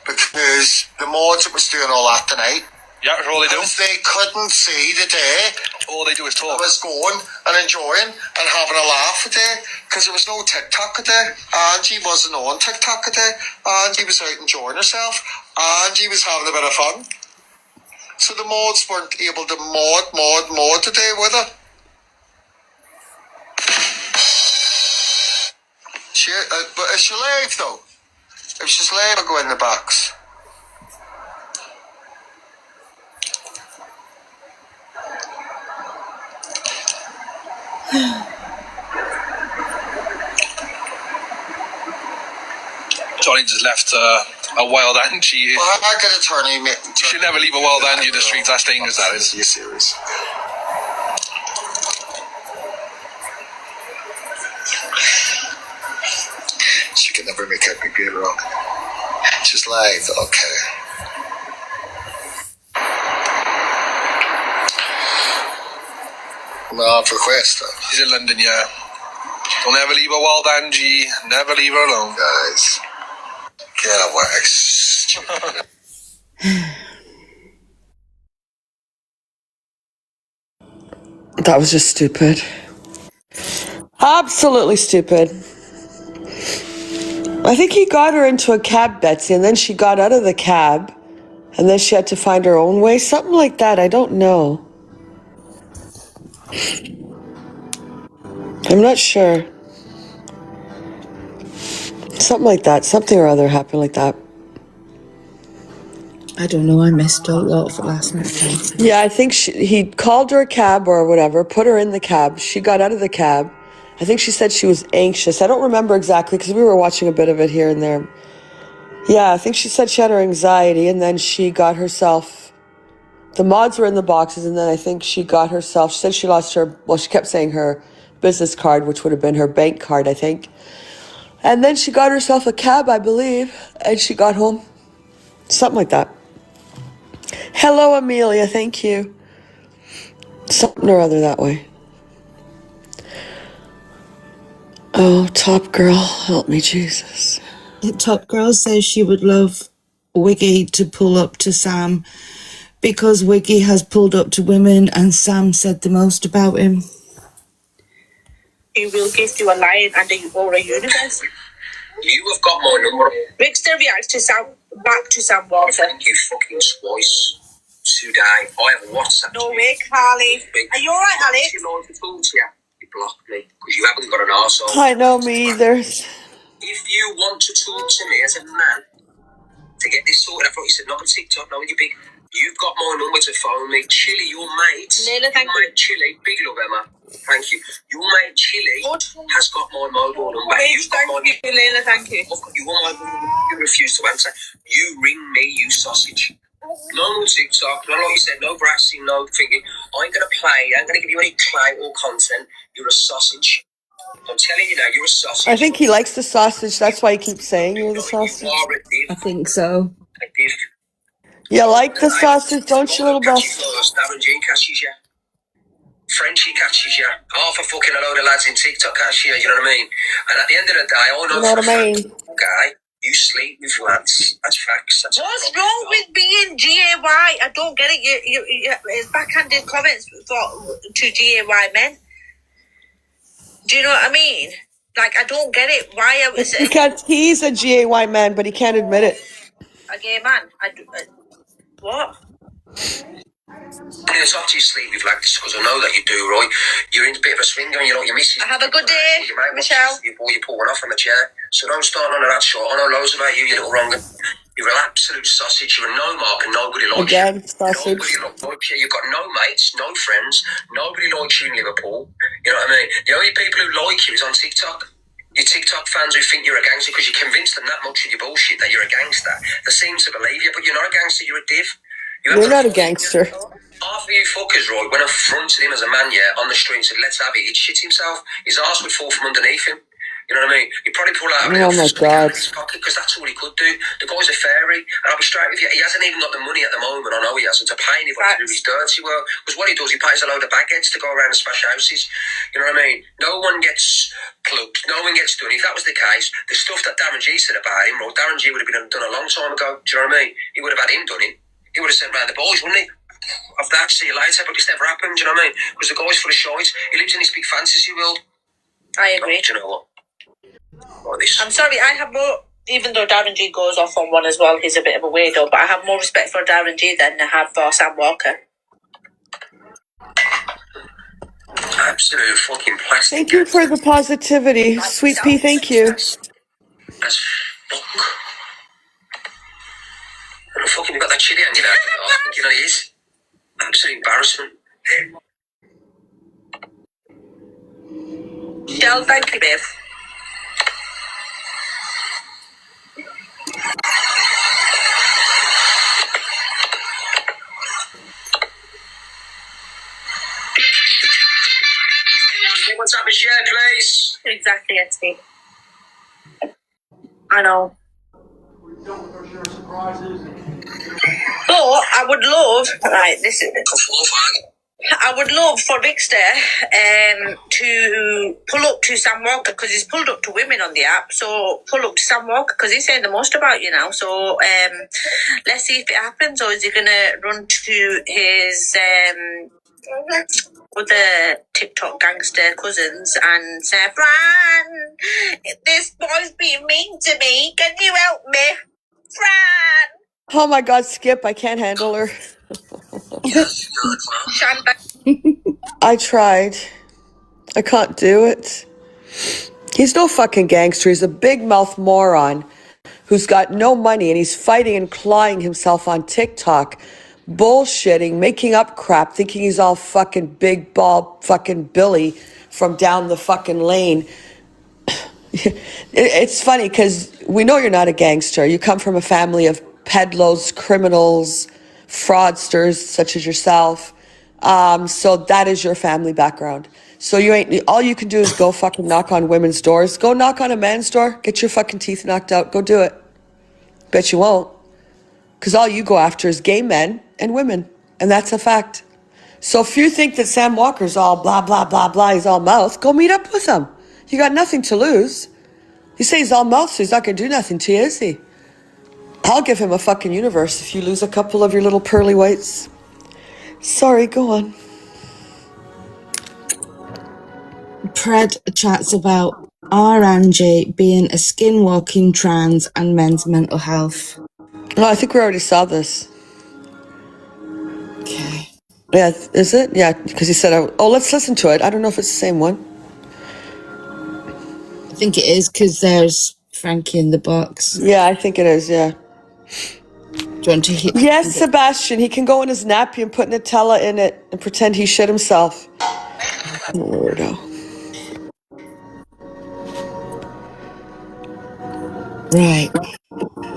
G: Because the mods that was doing all that tonight,
H: Yeah, that's all they do.
G: because they couldn't see the day
H: All they do is
G: I
H: talk.
G: was going and enjoying and having a laugh a day, because there was no TikTok a day. Angie wasn't on TikTok a day. Angie was out enjoying herself. Angie was having a bit of fun. So the mods weren't able to mod today with her. But is she live though? If she's live, I'll go in the box.
H: Johnny just left a wild Angie.
G: Well, I could have turned him.
H: You should never leave a wild Angie in the streets. That's dangerous, that is.
G: Are you serious? She can never make out me being wrong. She's like, okay. No, for questa.
H: She's in London, yeah. Don't ever leave a wild Angie. Never leave her alone.
G: Guys, get away.
F: That was just stupid. Absolutely stupid. I think he got her into a cab, Betsy, and then she got out of the cab, and then she had to find her own way. Something like that. I don't know. I'm not sure. Something like that. Something or other happened like that.
B: I don't know. I missed a lot of it last night.
F: Yeah, I think he called her a cab or whatever, put her in the cab. She got out of the cab. I think she said she was anxious. I don't remember exactly because we were watching a bit of it here and there. Yeah, I think she said she had her anxiety, and then she got herself... The mods were in the boxes, and then I think she got herself... She said she lost her... Well, she kept saying her business card, which would have been her bank card, I think. And then she got herself a cab, I believe, and she got home. Something like that. Hello, Amelia. Thank you. Something or other that way. Oh, Top Girl, help me, Jesus.
B: Top Girl says she would love Wiggy to pull up to Sam because Wiggy has pulled up to women and Sam said the most about him.
I: He will give you a lion and or a universe.
J: You have got my number.
I: Rickster reacts to Sam back to Sam Walker.
J: Thank you fucking twice today. I have WhatsApp.
I: No way, Carly. Are you alright, Alex?
J: You know, to talk to you, you blocked me because you haven't got an arsehole.
F: I know, me either.
J: If you want to talk to me as a man to get this sorted, I thought you said not on TikTok, no, you big. You've got my number to phone me. Chili, your mate.
I: Leila, thank you.
J: Chili, big love, Emma. Thank you. Your mate Chili has got my mobile number.
I: Thank you, Leila, thank you.
J: I've got your mobile number. You refuse to answer. You ring me, you sausage. No more TikTok, no, like you said, no brassing, no thinking. I ain't gonna play, I ain't gonna give you any clout or content. You're a sausage. I'm telling you now, you're a sausage.
F: I think he likes the sausage. That's why he keeps saying you're the sausage.
J: You are a div.
B: I think so.
J: A div.
F: You like the sausage, don't you, little
J: Catches
F: best?
J: first, Darren Jean catches you. Frenchie catches you. Half a fucking a load of lads in TikTok catch you, you know what I mean? And at the end of the day, I know
F: You know what
J: for
F: I
J: a
F: mean?
J: fact, guy, you sleep with lads. That's facts. That's
I: What's wrong with being GAY? I don't get it. It's backhanded comments to GAY men. Do you know what I mean? Like, I don't get it. Why is it
F: Because he's a GAY man, but he can't admit it.
I: a gay man? What?
J: It's after you sleep with lads, because I know that you do, right? You're in a bit of a swinger and you're like, your missus.
I: Have a good day,
J: Your mate watches
I: Michelle.
J: you before you pull one off from the chair. So don't start on that shot. I know loads about you, you little wronger. You're an absolute sausage. You're a no mark and nobody likes
F: Again,
J: you.
F: sausage.
J: Nobody likes you. You've got no mates, no friends. Nobody likes you in Liverpool. You know what I mean? The only people who like you is on TikTok. Your TikTok fans who think you're a gangster because you convinced them that much with your bullshit that you're a gangster. They seem to believe you, but you're not a gangster. You're a div.
F: You're not a gangster.
J: Half of you fuckers, right, when I fronted him as a man, yeah, on the street and said, let's have it, he'd shit himself. His arse would fall from underneath him. You know what I mean? He'd probably pull out a
F: Oh my God.
J: pocket because that's all he could do. The guy's a fairy, and I'll be straight with you. He hasn't even got the money at the moment. I know he hasn't to pay anybody to do his dirty work. Because what he does, he pays a load of bagheads to go around and smash houses. You know what I mean? No one gets plugged. No one gets done. If that was the case, the stuff that Darren G said about him, well, Darren G would have been done a long time ago. Do you know what I mean? He would have had him done it. He would have sent round the boys, wouldn't he? Of that, see you later, but this never happened. Do you know what I mean? Because the guy's full of shite. He lives in this big fantasy world.
I: I agree.
J: Do you know what? Like this.
I: I'm sorry, I have more, even though Darren G goes off on one as well, he's a bit of a weirdo, but I have more respect for Darren G than I have for Sam Walker.
J: Absolute fucking plastic.
F: Thank you for the positivity. Sweet Pea, thank you.
J: That's fuck. And fucking you've got that chili on your head. I think you know he is. Absolute embarrassment.
I: Shell, thank you, babe.
J: Let's have a share, please.
I: Exactly, Etsy. I know. But I would love, right, this is, I would love for Rickster to pull up to Sam Walker, because he's pulled up to women on the app. So pull up to Sam Walker, because he's saying the most about you now. So let's see if it happens, or is he going to run to his other TikTok gangster cousins and say, Fran, this boy's being mean to me. Can you help me? Fran!
F: Oh my God, Skip, I can't handle her.
I: Shanda.
F: I tried. I can't do it. He's no fucking gangster. He's a big mouth moron who's got no money, and he's fighting and clawing himself on TikTok, bullshitting, making up crap, thinking he's all fucking big ball fucking Billy from down the fucking lane. It's funny because we know you're not a gangster. You come from a family of peddlers, criminals, fraudsters such as yourself. So that is your family background. So you ain't, all you can do is go fucking knock on women's doors. Go knock on a man's door, get your fucking teeth knocked out. Go do it. Bet you won't. Because all you go after is gay men and women. And that's a fact. So if you think that Sam Walker's all blah, blah, blah, blah, he's all mouth, go meet up with him. You got nothing to lose. You say he's all mouth, so he's not going to do nothing to you, is he? I'll give him a fucking universe if you lose a couple of your little pearly whites. Sorry, go on.
B: Pred chats about our Angie being a skinwalking trans and men's mental health.
F: Oh, I think we already saw this.
B: Okay.
F: Yeah, is it? Yeah, because he said, oh, let's listen to it. I don't know if it's the same one.
B: I think it is, because there's Frankie in the box.
F: Yeah, I think it is, yeah.
B: Do you want to hear?
F: Yes, Sebastian, he can go in his nappy and put Nutella in it and pretend he shit himself. Weirdo.
B: Right.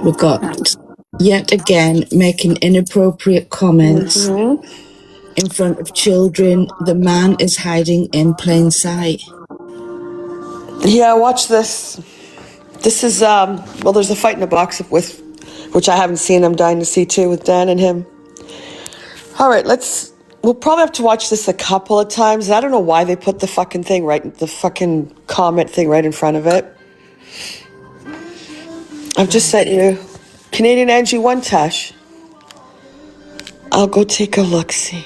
B: We've got, yet again, making inappropriate comments in front of children. The man is hiding in plain sight.
F: Yeah, watch this. This is, well, there's a fight in a box with, which I haven't seen. I'm dying to see too, with Dan and him. All right, we'll probably have to watch this a couple of times. I don't know why they put the fucking thing the fucking comment thing right in front of it. I've just sent you Canadian Angie 1, Tash. I'll go take a look-see.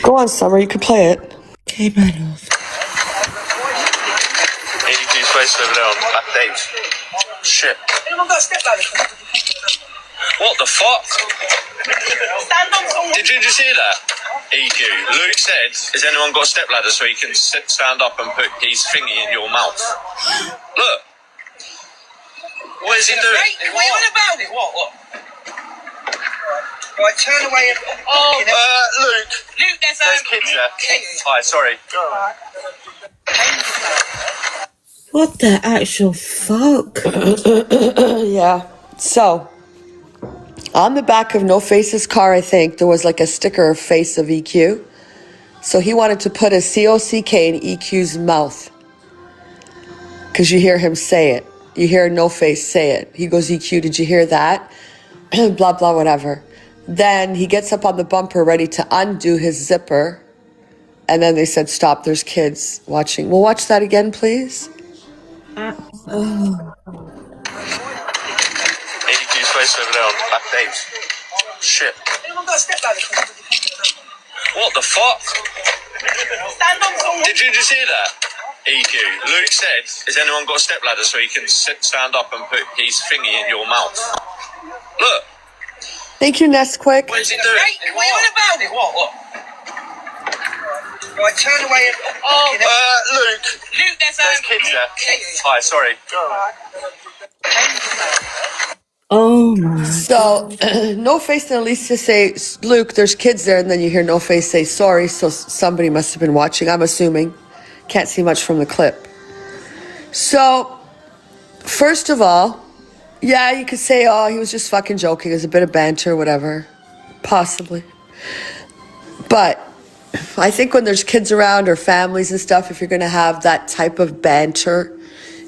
F: Go on, Summer, you can play it.
B: Okay, my love.
A: 82 space over there on that date. Shit.
D: Anyone got a stepladder?
A: What the fuck? Did you just hear that? EQ. Luke said, has anyone got a stepladder so he can stand up and put his thingy in your mouth? Look. What is he doing?
D: Hey, what are you on about? What? Right, turn away.
A: Luke.
D: Luke, there's
A: kids there. Hi, sorry.
B: What the actual fuck?
F: Yeah. So, on the back of No Face's car, I think, there was like a sticker of face of EQ. So he wanted to put a COCK in EQ's mouth. Because you hear him say it. You hear No Face say it. He goes, EQ, did you hear that? Blah, blah, whatever. Then he gets up on the bumper ready to undo his zipper. And then they said, stop, there's kids watching. We'll watch that again, please.
A: 82 space over there on that date. Shit.
D: Anyone got a stepladder?
A: What the fuck? Did you just hear that? EQ. Luke said, has anyone got a stepladder so he can stand up and put his thingy in your mouth? Look.
F: Thank you, Nesquik.
A: What is he doing?
D: Hey, what are you on about? What? Right, turn away.
A: Luke.
D: Luke, there's
A: kids there. Hi, sorry.
B: Oh my.
F: So, No Face and Alicia say, Luke, there's kids there, and then you hear No Face say, sorry, so somebody must have been watching, I'm assuming. Can't see much from the clip. So, first of all, Yeah, you could say, oh, he was just fucking joking. It was a bit of banter, whatever. Possibly. But I think when there's kids around or families and stuff, if you're going to have that type of banter,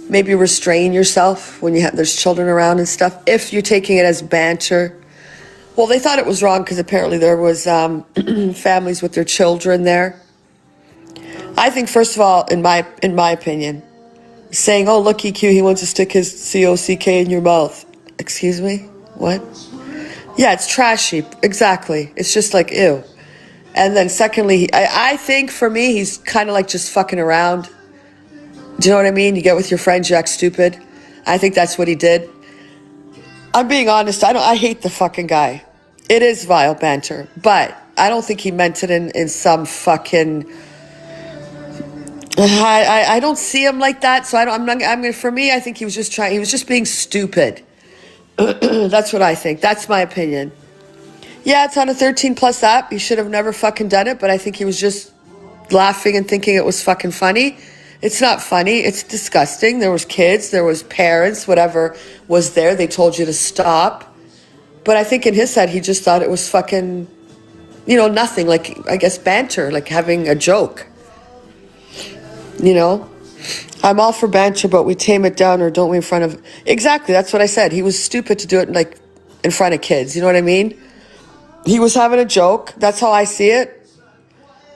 F: maybe restrain yourself when there's children around and stuff. If you're taking it as banter. Well, they thought it was wrong because apparently there was families with their children there. I think, first of all, in my opinion, saying, oh, look, EQ, he wants to stick his COCK in your mouth. Excuse me? What? Yeah, it's trashy. Exactly. It's just like, ew. And then secondly, I think for me, he's kind of like just fucking around. Do you know what I mean? You get with your friends, you act stupid. I think that's what he did. I'm being honest. I hate the fucking guy. It is vile banter, but I don't think he meant it in some fucking. I don't see him like that, so I'm gonna. For me, I think he was just trying. He was just being stupid. That's what I think. That's my opinion. Yeah, it's on a 13+ app. He should have never fucking done it, but I think he was just laughing and thinking it was fucking funny. It's not funny. It's disgusting. There was kids, there was parents, whatever was there. They told you to stop. But I think in his head, he just thought it was fucking, nothing. Like, I guess banter, like having a joke. I'm all for banter, but we tame it down, or don't we in front of... Exactly, that's what I said. He was stupid to do it like in front of kids. You know what I mean? He was having a joke. That's how I see it.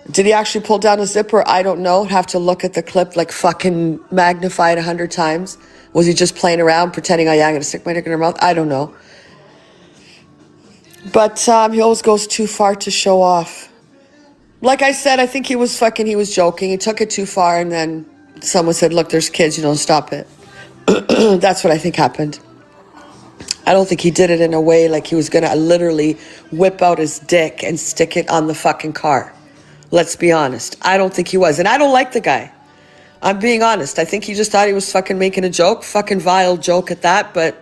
F: Did he actually pull down a zipper? I don't know. Have to look at the clip, like fucking magnify it 100 times. Was he just playing around, pretending, oh yeah, I'm going to stick my dick in her mouth? I don't know. But he always goes too far to show off. Like I said, I think he was joking. He took it too far, and then someone said, look, there's kids, stop it. That's what I think happened. I don't think he did it in a way like he was going to literally whip out his dick and stick it on the fucking car. Let's be honest. I don't think he was. And I don't like the guy. I'm being honest. I think he just thought he was fucking making a joke. Fucking vile joke at that. But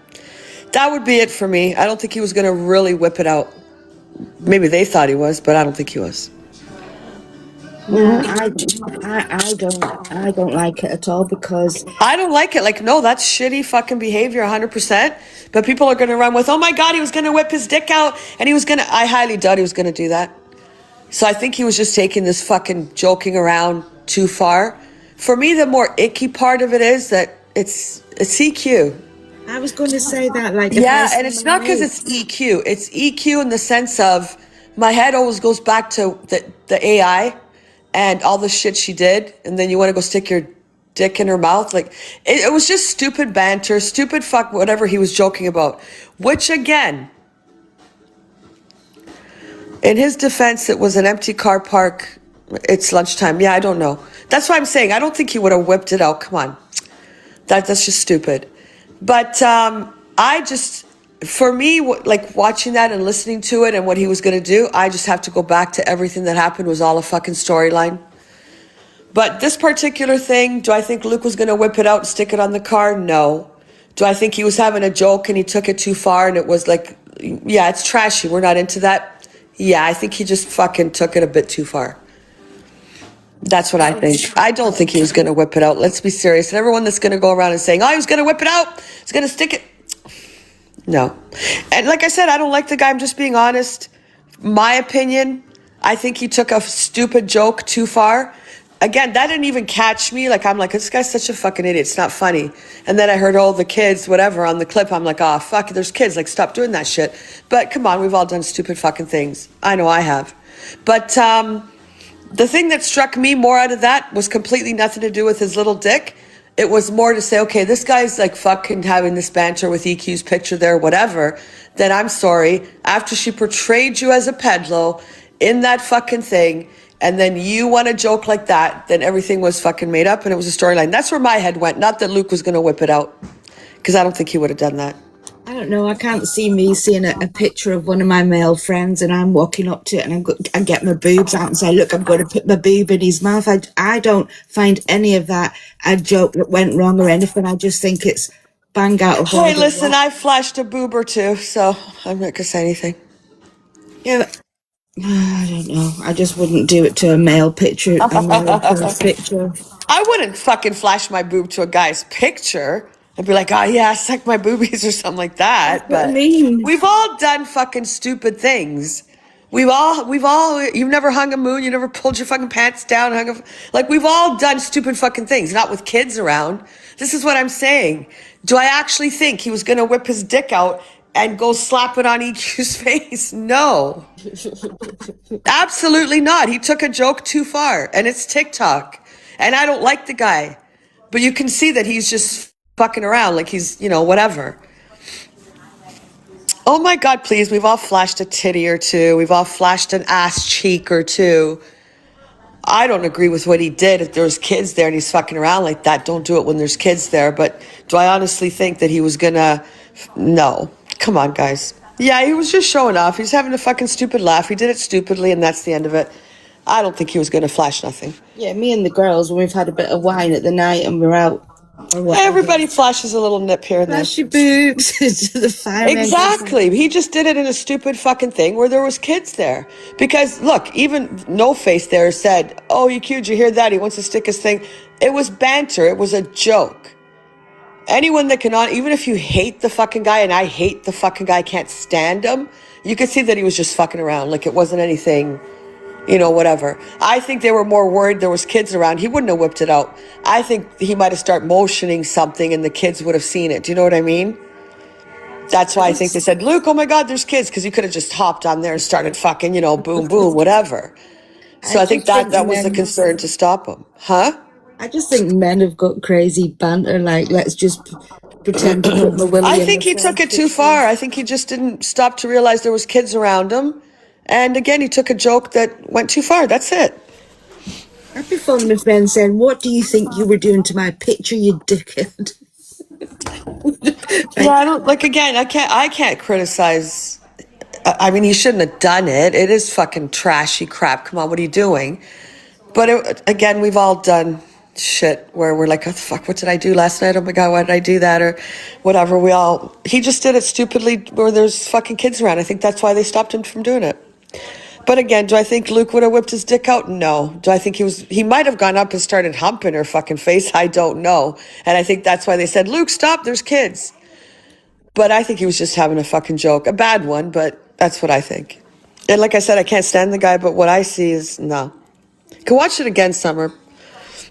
F: that would be it for me. I don't think he was going to really whip it out. Maybe they thought he was, but I don't think he was.
B: No, I don't like it at all because
F: I don't like it. Like, no, that's shitty fucking behavior 100%. But people are going to run with, oh my God, he was going to whip his dick out. And I highly doubt he was going to do that. So I think he was just taking this fucking joking around too far. For me, the more icky part of it is that it's EQ.
B: I was going to say that, like,
F: yeah, and it's not because it's EQ. It's EQ in the sense of my head always goes back to the AI and all the shit she did, and then you want to go stick your dick in her mouth. Like, it was just stupid banter, stupid fuck, whatever he was joking about. Which again, in his defense, it was an empty car park. It's lunchtime. Yeah, I don't know. That's why I'm saying I don't think he would have whipped it out. Come on, that's just stupid. But for me, like watching that and listening to it and what he was going to do, I just have to go back to everything that happened was all a fucking storyline. But this particular thing, do I think Luke was going to whip it out and stick it on the car? No. Do I think he was having a joke and he took it too far and it was like, yeah, it's trashy. We're not into that. Yeah, I think he just fucking took it a bit too far. That's what I think. I don't think he was going to whip it out. Let's be serious. And everyone that's going to go around and saying, oh, he was going to whip it out, he's going to stick it. No. And like I said, I don't like the guy. I'm just being honest. My opinion, I think he took a stupid joke too far. Again, that didn't even catch me. Like, I'm like, this guy's such a fucking idiot. It's not funny. And then I heard all the kids, whatever, on the clip. I'm like, oh, fuck, there's kids. Like, stop doing that shit. But come on, we've all done stupid fucking things. I know I have. But the thing that struck me more out of that was completely nothing to do with his little dick. It was more to say, okay, this guy's like fucking having this banter with EQ's picture there, whatever. Then I'm sorry. After she portrayed you as a pedlo in that fucking thing, and then you want to joke like that, then everything was fucking made up and it was a storyline. That's where my head went. Not that Luke was going to whip it out, because I don't think he would have done that.
B: I don't know. I can't see me seeing a picture of one of my male friends and I'm walking up to it and I get my boobs out and say, look, I'm going to put my boob in his mouth. I don't find any of that a joke that went wrong or anything. I just think it's bang out of order.
F: Hey, listen, I flashed a boob or two, so I'm not going to say anything.
B: Yeah, but, I don't know. I just wouldn't do it to a male picture. A male picture.
F: I wouldn't fucking flash my boob to a guy's picture. and be like, oh yeah, suck my boobies or something like that.
B: That's what I
F: But
B: mean.
F: we've all done fucking stupid things. We've all, you've never hung a moon, you never pulled your fucking pants down, like we've all done stupid fucking things, not with kids around. This is what I'm saying. Do I actually think he was going to whip his dick out and go slap it on EQ's face? No. Absolutely not. He took a joke too far, and it's TikTok. And I don't like the guy. But you can see that he's just fucking around like he's, whatever. Oh my God, please. We've all flashed a titty or two. We've all flashed an ass cheek or two. I don't agree with what he did. If there's kids there and he's fucking around like that, don't do it when there's kids there. But do I honestly think that he was gonna? No. Come on, guys. Yeah, he was just showing off. He's having a fucking stupid laugh. He did it stupidly, and that's the end of it. I don't think he was gonna flash nothing.
B: Yeah, me and the girls, when we've had a bit of wine at the night and we're out or whatever.
F: Everybody flashes a little nip here and there.
B: Flash your boobs to the fire.
F: Exactly. He just did it in a stupid fucking thing where there was kids there. Because look, even No Face there said, "Oh, EQ, did you hear that? He wants to stick his thing." It was banter. It was a joke. Anyone that even if you hate the fucking guy, and I hate the fucking guy, can't stand him, you could see that he was just fucking around. Like it wasn't anything, whatever. I think they were more worried there was kids around. He wouldn't have whipped it out. I think he might have started motioning something and the kids would have seen it. Do you know what I mean? That's why I think they said, Luke, oh my God, there's kids. Because you could have just hopped on there and started fucking, boom, boom, whatever. So I think that was the concern to stop him. Huh?
B: I just think men have got crazy banter, like, let's just pretend to put the Willie
F: I
B: in
F: think
B: the
F: he took it
B: front.
F: too far. I think he just didn't stop to realize there was kids around him. And again, he took a joke that went too far. That's it.
B: I'd be fun with men saying, what do you think you were doing to my picture, you dickhead?
F: Yeah, I don't I can't criticize. I mean, he shouldn't have done it. It is fucking trashy crap. Come on, what are you doing? But again, we've all done shit where we're like, oh, fuck, what did I do last night? Oh my God, why did I do that? Or whatever. He just did it stupidly where there's fucking kids around. I think that's why they stopped him from doing it. But again, do I think Luke would have whipped his dick out? No. Do I think he might have gone up and started humping her fucking face? I don't know. And I think that's why they said, Luke, stop, there's kids. But I think he was just having a fucking joke. A bad one, but that's what I think. And like I said, I can't stand the guy, but what I see is no. Can watch it again, Summer.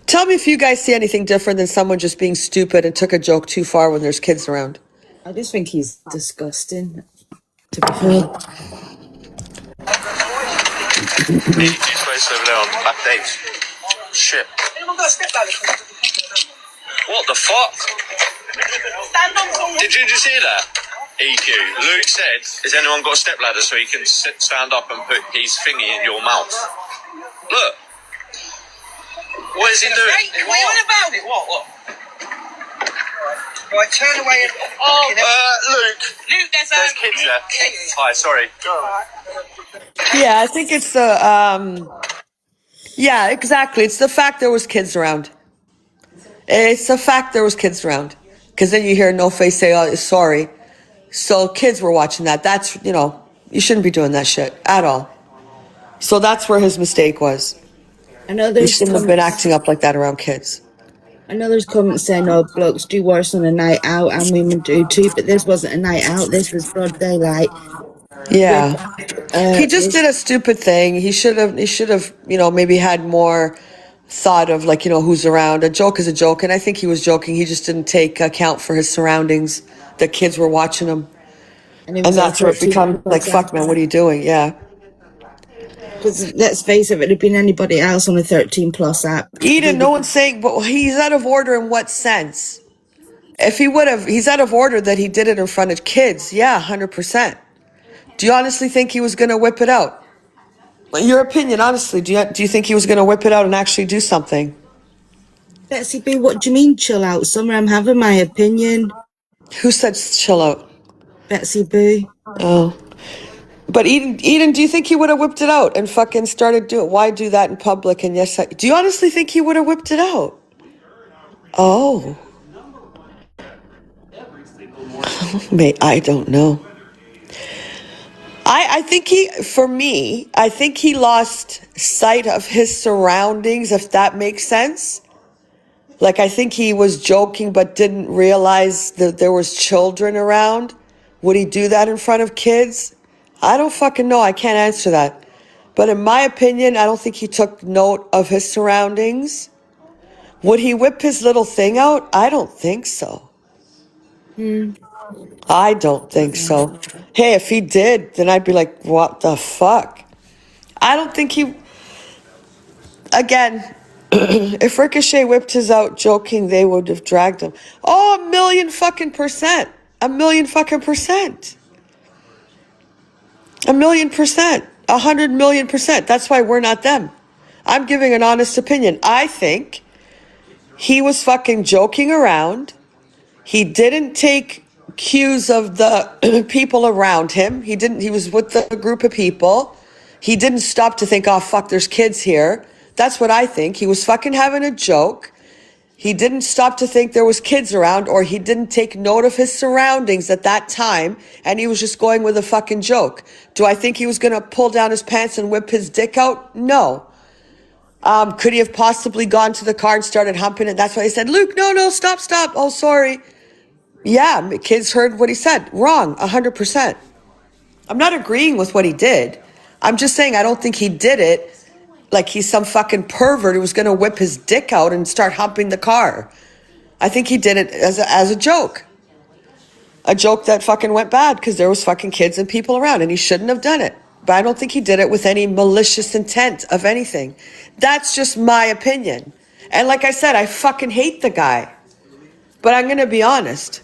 F: Tell me if you guys see anything different than someone just being stupid and took a joke too far when there's kids around.
B: I just think he's disgusting, to be fair.
A: He's placed over there on back dates. Shit. What the fuck? Did you just hear that? EQ. Luke said, has anyone got a stepladder so he can stand up and put his thingy in your mouth? Look. What is he doing?
D: What are you on about? What? Right, turn away.
A: Luke.
D: Luke,
A: There's kids there. Hi, sorry.
F: Yeah, I think it's yeah, exactly. It's the fact there was kids around. It's the fact there was kids around. Because then you hear No Face say, oh, sorry. So kids were watching that. That's, you shouldn't be doing that shit at all. So that's where his mistake was.
B: I know
F: He
B: there's
F: shouldn't have been acting up like that around kids.
B: I know there's comments saying, oh, blokes do worse on a night out and women do too, but this wasn't a night out. This was broad daylight.
F: Yeah. He just did a stupid thing. He should have, maybe had more thought of like, who's around. A joke is a joke. And I think he was joking. He just didn't take account for his surroundings. The kids were watching him. And that's where it becomes like, fuck, man, what are you doing? Yeah.
B: Because let's face it, if it had been anybody else on a 13 plus app.
F: Eden, no one's saying, but he's out of order in what sense? If he would have, he's out of order that he did it in front of kids. Yeah, 100%. Do you honestly think he was going to whip it out? Your opinion, honestly, do you think he was going to whip it out and actually do something?
B: Betsy B, what do you mean chill out? Summer, I'm having my opinion.
F: Who said chill out?
B: Betsy B.
F: Oh. But Eden, do you think he would have whipped it out and fucking started doing? Why do that in public? And yes, do you honestly think he would have whipped it out? Oh, mate, I don't know. I think I think he lost sight of his surroundings, if that makes sense. Like, I think he was joking but didn't realize that there was children around. Would he do that in front of kids? I don't fucking know. I can't answer that. But in my opinion, I don't think he took note of his surroundings. Would he whip his little thing out? I don't think so. I don't think so. Hey, if he did, then I'd be like, what the fuck? I don't think he... Again, if Ricochet whipped his out joking, they would have dragged him. Oh, 1,000,000 fucking percent. 1,000,000 fucking percent. 1,000,000%. 100,000,000%. That's why we're not them. I'm giving an honest opinion. I think he was fucking joking around. He didn't take cues of the people around him. He was with the group of people. He didn't stop to think, oh fuck, there's kids here. That's what I think. He was fucking having a joke. He didn't stop to think there was kids around, or he didn't take note of his surroundings at that time, and he was just going with a fucking joke. Do I think he was going to pull down his pants and whip his dick out? No. Could he have possibly gone to the car and started humping it? That's why he said, Luke, no, stop. Oh, sorry. Yeah, kids heard what he said. Wrong, 100%. I'm not agreeing with what he did. I'm just saying I don't think he did it like he's some fucking pervert who was going to whip his dick out and start humping the car. I think he did it as a joke. A joke that fucking went bad because there was fucking kids and people around, and he shouldn't have done it. But I don't think he did it with any malicious intent of anything. That's just my opinion. And like I said, I fucking hate the guy. But I'm going to be honest.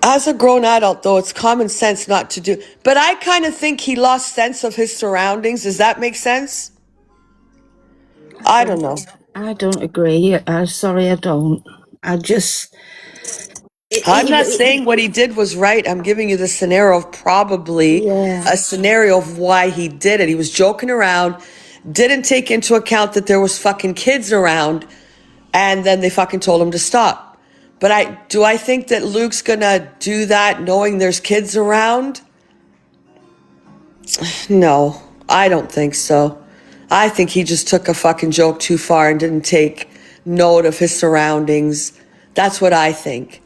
F: As a grown adult, though, it's common sense not to do. But I kind of think he lost sense of his surroundings. Does that make sense? I don't know.
B: I don't agree. Sorry, I don't. I just...
F: I'm not saying what he did was right. I'm giving you the scenario of probably a scenario of why he did it. He was joking around, didn't take into account that there was fucking kids around, and then they fucking told him to stop. But do I think that Luke's gonna do that knowing there's kids around? No, I don't think so. I think he just took a fucking joke too far and didn't take note of his surroundings. That's what I think.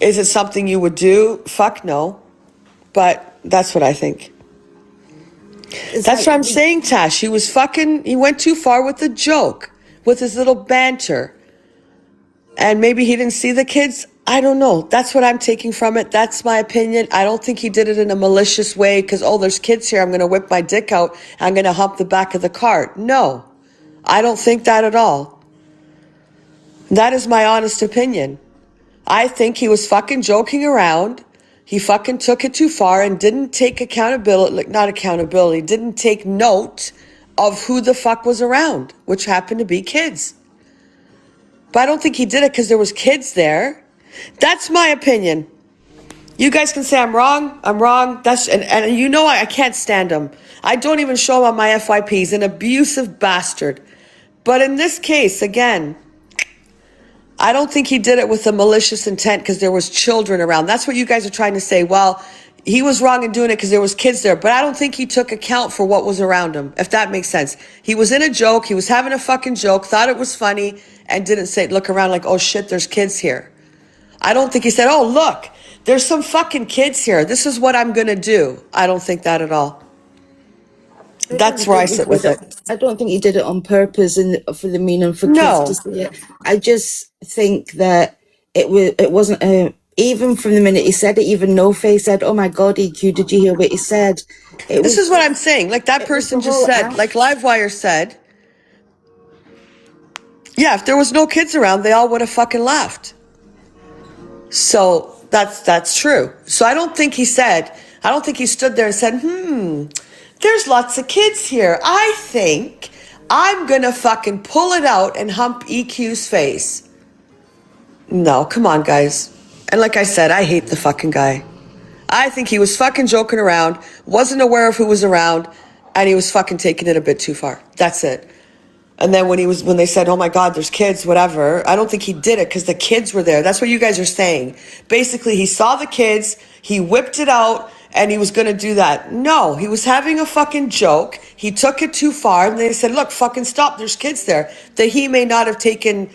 F: Is it something you would do? Fuck no. But that's what I think. That's what I'm saying, Tash. He went too far with the joke, with his little banter. And maybe he didn't see the kids. I don't know. That's what I'm taking from it. That's my opinion. I don't think he did it in a malicious way because, oh, there's kids here. I'm going to whip my dick out. I'm going to hump the back of the cart. No, I don't think that at all. That is my honest opinion. I think he was fucking joking around. He fucking took it too far and didn't take didn't take note of who the fuck was around, which happened to be kids. But I don't think he did it because there was kids there. That's my opinion. You guys can say I'm wrong. I'm wrong. And you know I can't stand him. I don't even show him on my FYP. He's an abusive bastard. But in this case, again, I don't think he did it with a malicious intent because there was children around. That's what you guys are trying to say. Well, he was wrong in doing it because there was kids there. But I don't think he took account for what was around him, if that makes sense. He was in a joke. He was having a fucking joke, thought it was funny, and didn't look around like, oh shit, there's kids here. I don't think he said, oh look, there's some fucking kids here. This is what I'm going to do. I don't think that at all. That's where I sit with it.
B: I don't think he did it on purpose and for the meaning for kids to see it. I just think that it wasn't even from the minute he said it, even No Face said, oh my God, EQ, did you hear what he said?
F: This is what I'm saying. Like that person just said, like Livewire said, yeah, if there was no kids around, they all would have fucking laughed. So that's true. So I don't think he stood there and said, there's lots of kids here. I think I'm going to fucking pull it out and hump EQ's face. No, come on, guys. And like I said, I hate the fucking guy. I think he was fucking joking around, wasn't aware of who was around, and he was fucking taking it a bit too far. That's it. And then when they said, oh my God, there's kids, whatever, I don't think he did it because the kids were there. That's what you guys are saying. Basically, he saw the kids, he whipped it out, and he was going to do that. No, he was having a fucking joke. He took it too far, and they said, look, fucking stop, there's kids there that he may not have taken,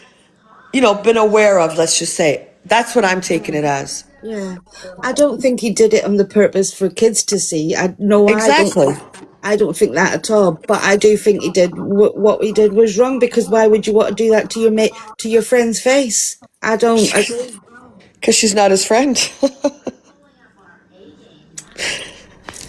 F: been aware of, let's just say. That's what I'm taking it as.
B: Yeah, I don't think he did it on the purpose for kids to see.
F: Exactly.
B: I don't think that at all. But I do think he did what he did was wrong, because why would you want to do that to your mate, to your friend's face? I don't agree.
F: Because she's not his friend.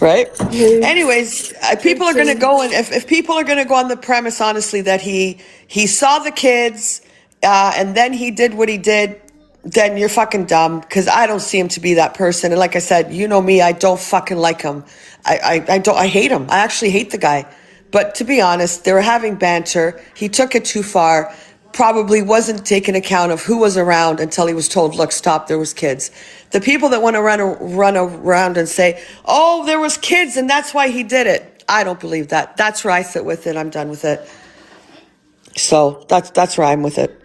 F: Right? Anyways, people are going to go, and if people are going to go on the premise, honestly, that he saw the kids and then he did what he did, then you're fucking dumb, because I don't see him to be that person. And like I said, you know me, I don't fucking like him. I hate him. I actually hate the guy. But to be honest, they were having banter. He took it too far. Probably wasn't taking account of who was around until he was told, look, stop, there was kids. The people that want to run around and say, oh, there was kids and that's why he did it. I don't believe that. That's where I sit with it. I'm done with it. So that's where I'm with it.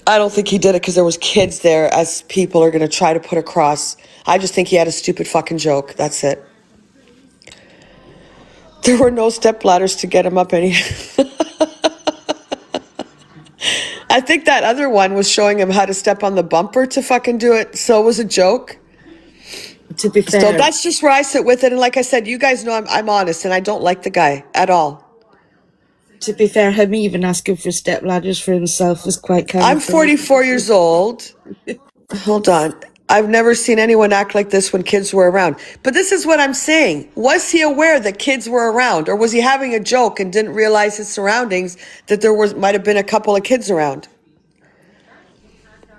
F: I don't think he did it because there was kids there, as people are going to try to put across. I just think he had a stupid fucking joke. That's it. There were no step ladders to get him up any. I think that other one was showing him how to step on the bumper to fucking do it. So it was a joke.
B: To be fair,
F: So that's just where I sit with it. And like I said, you guys know I'm honest, and I don't like the guy at all.
B: to be fair, him even asking for step ladders for himself was quite kind
F: I'm
B: of
F: 44 years old. Hold on. I've never seen anyone act like this when kids were around. But this is what I'm saying. Was he aware that kids were around, or was he having a joke and didn't realize his surroundings, that there might have been a couple of kids around?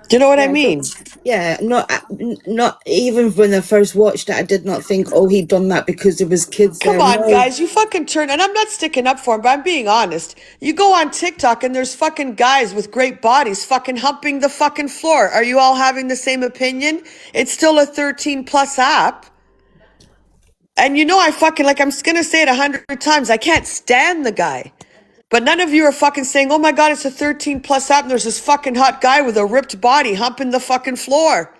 F: Do you know what I mean?
B: Yeah, not even when I first watched it, I did not think, oh, he'd done that because there was kids there.
F: Come on,
B: No.
F: guys, you fucking turn, and I'm not sticking up for him, but I'm being honest. You go on TikTok and there's fucking guys with great bodies fucking humping the fucking floor. Are you all having the same opinion? It's still a 13 plus app. And I fucking, like, I'm gonna say it 100 times, I can't stand the guy. But none of you are fucking saying, oh my God, it's a 13 plus app and there's this fucking hot guy with a ripped body humping the fucking floor.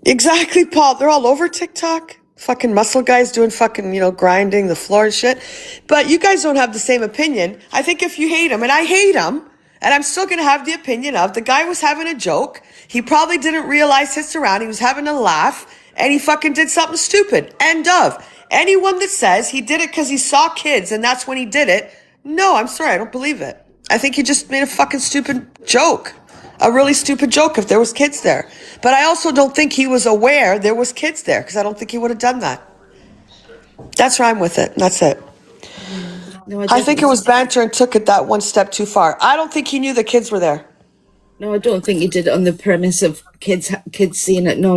F: Exactly, Paul. They're all over TikTok. Fucking muscle guys doing fucking, grinding the floor and shit. But you guys don't have the same opinion. I think if you hate him, and I hate him, and I'm still going to have the opinion of, the guy was having a joke. He probably didn't realize his surroundings. He was having a laugh, and he fucking did something stupid. End of. Anyone that says he did it because he saw kids and that's when he did it, no, I'm sorry, I don't believe it. I think he just made a fucking stupid joke. A really stupid joke if there was kids there. But I also don't think he was aware there was kids there, because I don't think he would have done that. That's where I'm with it. That's it.
B: No,
F: I think it was banter and took it that one step too far. I don't think he knew the kids were there.
B: No, I don't think he did it on the premise of kids seeing it. No,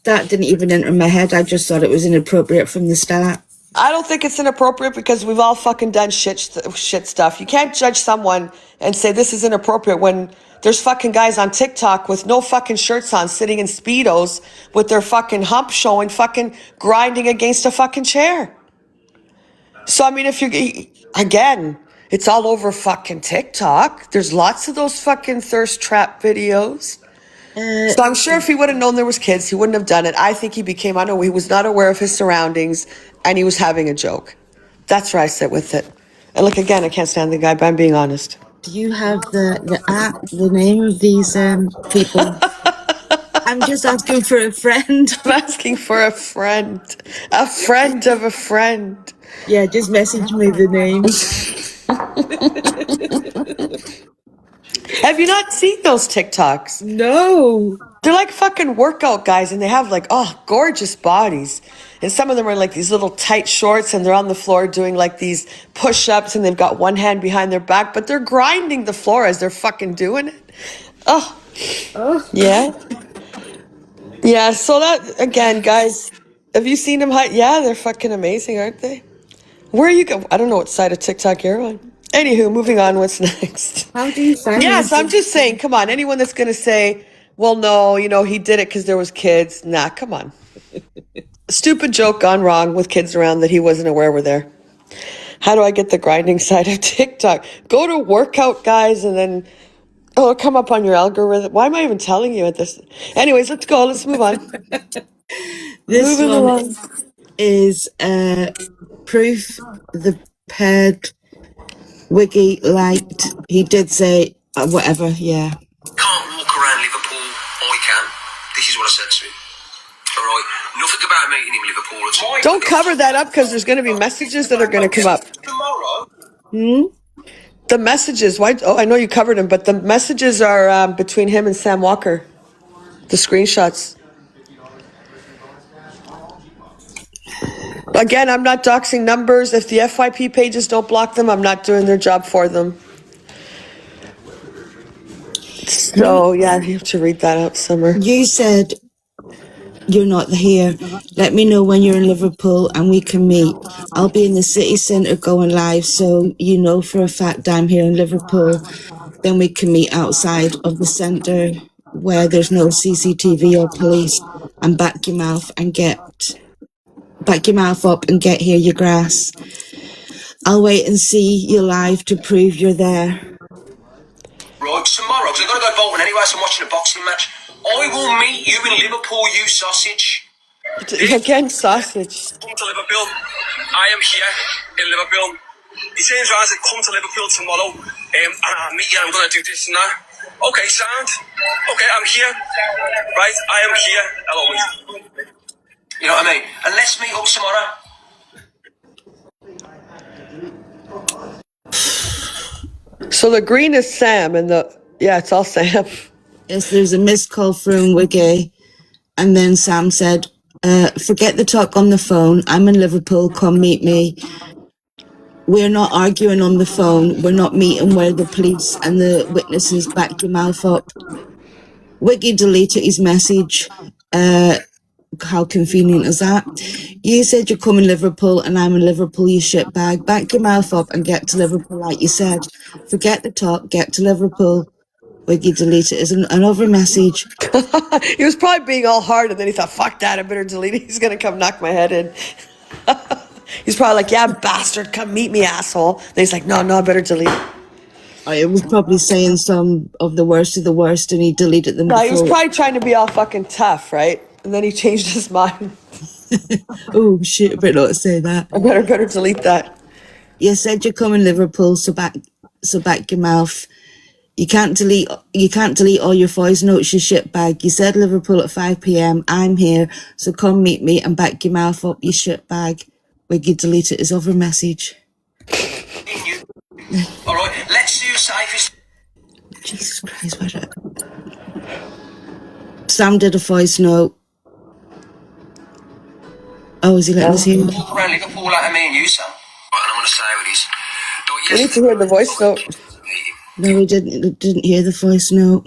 B: that didn't even enter my head. I just thought it was inappropriate from the start.
F: I don't think it's inappropriate because we've all fucking done shit stuff. You can't judge someone and say this is inappropriate when there's fucking guys on TikTok with no fucking shirts on, sitting in Speedos with their fucking hump showing, fucking grinding against a fucking chair. So, I mean, again, it's all over fucking TikTok. There's lots of those fucking thirst trap videos. So I'm sure if he would have known there was kids, he wouldn't have done it. I think he he was not aware of his surroundings, and he was having a joke. That's where I sit with it. And look, again, I can't stand the guy, but I'm being honest.
B: Do you have the name of these people? I'm just asking for a friend.
F: I'm asking for a friend. A friend of a friend.
B: Yeah, just message me the name.
F: Have you not seen those TikToks?
B: No.
F: They're like fucking workout guys, and they have like, gorgeous bodies. And some of them are like these little tight shorts, and they're on the floor doing like these push-ups, and they've got one hand behind their back, but they're grinding the floor as they're fucking doing it. Oh. Yeah. Yeah, so that, again, guys, have you seen them? Yeah, they're fucking amazing, aren't they? Where are you go? I don't know what side of TikTok you're on. Anywho, moving on, what's next?
B: How do you find
F: Yes, I'm just saying, come on. Anyone that's going to say, well, no, he did it because there was kids. Nah, come on. Stupid joke gone wrong with kids around that he wasn't aware were there. How do I get the grinding side of TikTok? Go to workout guys and then, it'll come up on your algorithm. Why am I even telling you at this? Anyways, let's go. Let's move on.
B: This
F: Moving
B: one
F: along.
B: is proof the paired Wiggy liked. He did say whatever, yeah.
J: Can't walk around Liverpool. I can. This is what I said to him. All right. Nothing about meeting him in Liverpool at all.
F: Don't cover that up because there's going to be messages that are going to come up.
J: Tomorrow.
F: The messages. Why? Oh, I know you covered them, but the messages are between him and Sam Walker. The screenshots. Again, I'm not doxing numbers. If the FYP pages don't block them, I'm not doing their job for them. So, yeah, you have to read that out, Summer.
B: You said you're not here. Let me know when you're in Liverpool and we can meet. I'll be in the city centre going live, so you know for a fact I'm here in Liverpool. Then we can meet outside of the centre where there's no CCTV or police, and back your mouth up and get here your grass. I'll wait and see you live to prove you're there.
J: Right, tomorrow, because I've got to go Bolton anyway, so I'm watching a boxing match. I will meet you in Liverpool, you sausage.
F: Again, sausage.
H: Come to Liverpool. I am here in Liverpool. He turns around and said, come to Liverpool tomorrow. And I'll meet you, I'm going to do this and that. Okay, sound. Okay, I'm here. Right, I am here. Hello.
J: You know what I mean? And let's meet up tomorrow.
F: So the green is Sam and it's all Sam.
B: Yes, there's a missed call from Wiggy, and then Sam said, forget the talk on the phone. I'm in Liverpool, come meet me. We're not arguing on the phone. We're not meeting where the police and the witnesses back your mouth up. Wiggy deleted his message. How convenient is that? You said you're coming Liverpool and I'm in Liverpool, you shitbag. Back your mouth up and get to Liverpool like you said. Forget the talk, get to Liverpool. Wiggy deleted it as another message.
F: He was probably being all hard and then he thought, fuck that, I better delete it. He's going to come knock my head in. He's probably like, yeah, bastard, come meet me, asshole. Then he's like, no, I better delete it.
B: I was probably saying some of the worst and he deleted them.
F: No, he was
B: before.
F: probably trying to be all fucking tough, right? And then he changed his mind.
B: Oh shit, I better not say that.
F: I better delete that.
B: You said you're coming Liverpool, so back your mouth. You can't delete all your voice notes, you shitbag. You said Liverpool at 5 p.m. I'm here, so come meet me and back your mouth up, you shitbag. Wiggy deleted his other message.
J: All right, let's do safest.
B: Jesus Christ, where's it? Sam did a voice note. Oh, is he letting us hear?
J: Walk around Liverpool like me and you, Sam. Right, and I'm going to say what it is.
F: We need to hear the voice note.
B: No, we didn't hear the voice note.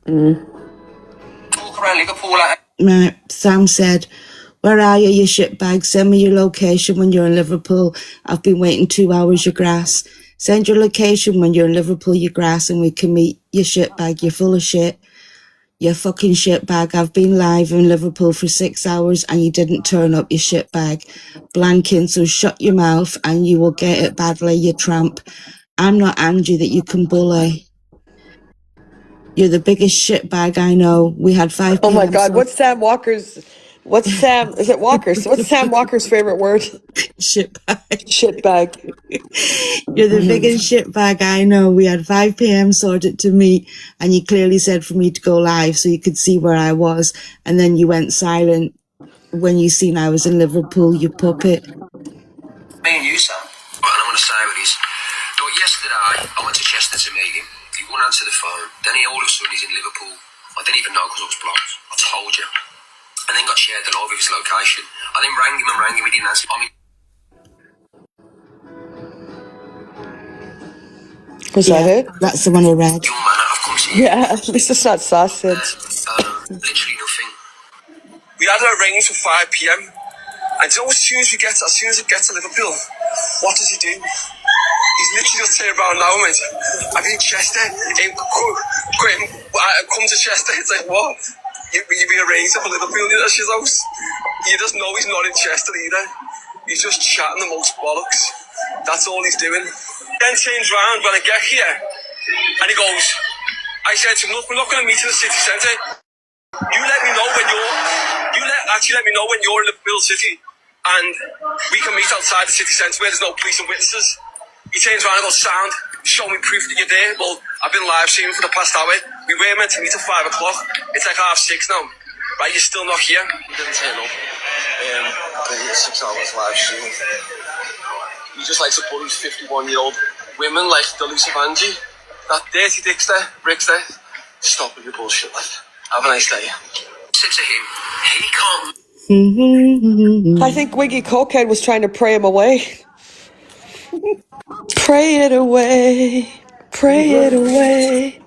J: Walk around Liverpool like...
B: Right, Sam said, where are you, you shitbag? Send me your location when you're in Liverpool. I've been waiting 2 hours, you grass. Send your location when you're in Liverpool, you grass, and we can meet, you shitbag. You're full of shit. You fucking shitbag. I've been live in Liverpool for 6 hours and you didn't turn up, you shitbag. Blanking, so shut your mouth and you will get it badly, you tramp. I'm not Angie that you can bully. You're the biggest shitbag I know. We had 5 p.m.
F: Oh my God, what's Sam Walker's favorite word?
B: Shitbag.
F: Shitbag.
B: You're the biggest shitbag I know. We had 5 p.m. sorted to meet and you clearly said for me to go live so you could see where I was, and then you went silent when you seen I was in Liverpool, you puppet.
J: Me and you, Sam. Right, and I'm going to say what it is. But yesterday, I went to Chester to meet him. He wouldn't answer the phone. Then all of a sudden he's in Liverpool. I didn't even know because I was blocked. I told you. And then got shared the live of his location. I then rang him, he didn't answer. I mean...
F: Was that it?
B: That's the one I read.
J: Young man, I've come to you.
F: Yeah, at least it's not sausage.
J: Literally nothing.
H: We had it arranged for 5 p.m. And you know, as soon as we get to Liverpool, what does he do? He's literally just turned around now, mate. I've been in Chester. Come to Chester. It's like, what? We arranged for Liverpool at his house. You just know he's not in Chester either. He's just chatting the most bollocks. That's all he's doing. Then turns around when I get here, and he goes, I said to him, look, we're not going to meet in the city centre. You let me know when I actually let me know when you're in Liverpool City and we can meet outside the city centre where there's no police and witnesses. He turns around and goes, sound, show me proof that you're there. Well, I've been live streaming for the past hour. We were meant to meet at 5 o'clock. It's like 6:30 now. Right, you're still not here. He didn't turn up. I think it's 6 hours live streaming. He just likes to bully 51-year-old women like Delisa Vanji. That dirty Dickster, Rickster. Stop with your bullshit, lad. Have a nice day.
J: Said to him, he can't.
F: I think Wiggy Cokehead was trying to pray him away. Pray it away. Pray it away.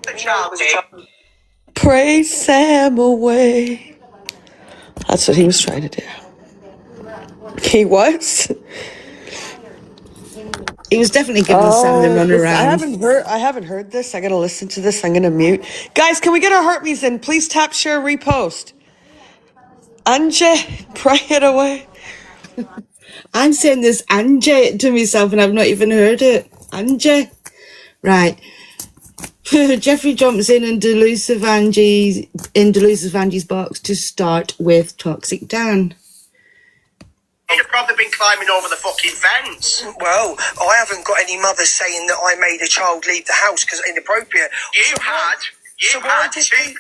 F: Pray Sam away. That's what he was trying to do. He was?
B: He was definitely giving Sam the run around.
F: I haven't heard this. I gotta listen to this. I'm gonna mute. Guys, can we get our heartbeats in? Please tap, share, repost. Anje, pray it away.
B: I'm saying this Anje to myself and I've not even heard it. Anje. Right. Jeffrey jumps in Delisa Vanji's box to start with Toxic Dan.
K: You'd have probably been climbing over the fucking fence.
J: Well, I haven't got any mothers saying that I made a child leave the house because inappropriate.
K: You had two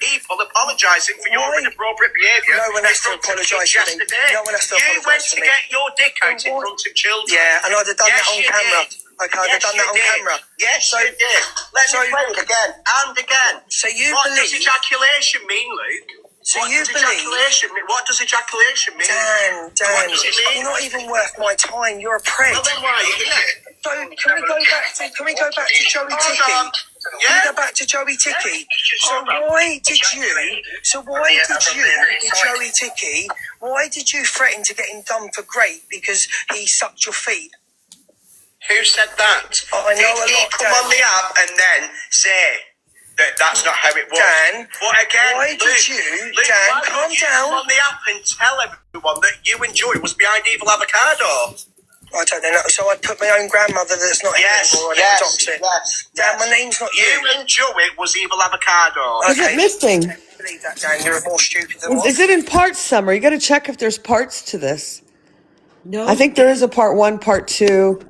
K: people apologising for your inappropriate behaviour.
J: No one has to apologise for me. No one has to
K: You went
J: apologise
K: to
J: for me.
K: get your dick out in front of children.
J: Yeah, and I'd have done that on
K: you
J: camera.
K: did.
J: Okay, I'd have done that on camera.
K: Yes, you did. Let me play it again and again.
J: So you
K: what
J: believe...
K: does ejaculation mean, Luke?
J: So
K: what
J: you
K: does
J: believe...
K: ejaculation mean? What does ejaculation mean?
J: Dan,
K: What does it mean?
J: you're not even worth my time. You're a prick.
K: Well, then why are you here?
J: So can we go back to Joey Ticky?
K: on.
J: Can we go back to Joey Ticky? So why did Joey Ticky, why did you threaten to get him done for great because he sucked your feet?
K: Who said that?
J: I know
K: Did
J: a
K: he
J: lot,
K: come
J: Dan.
K: on the app and then say that that's not how it was?
J: Dan,
K: but again,
J: why did
K: Luke,
J: you...
K: Luke,
J: Dan,
K: why
J: calm
K: would you
J: down.
K: come on the app and tell everyone that you and Joey was behind Evil Avocado?
J: I don't know. So I put my own grandmother that's not here anymore and adopt it. Dan, my name's not you.
K: You and Joey was Evil Avocado.
F: Is it missing?
J: Believe that, Dan. You're more stupid than what?
F: Is it in parts, Summer? You gotta check if there's parts to this.
B: No.
F: I think there is a part 1, part 2.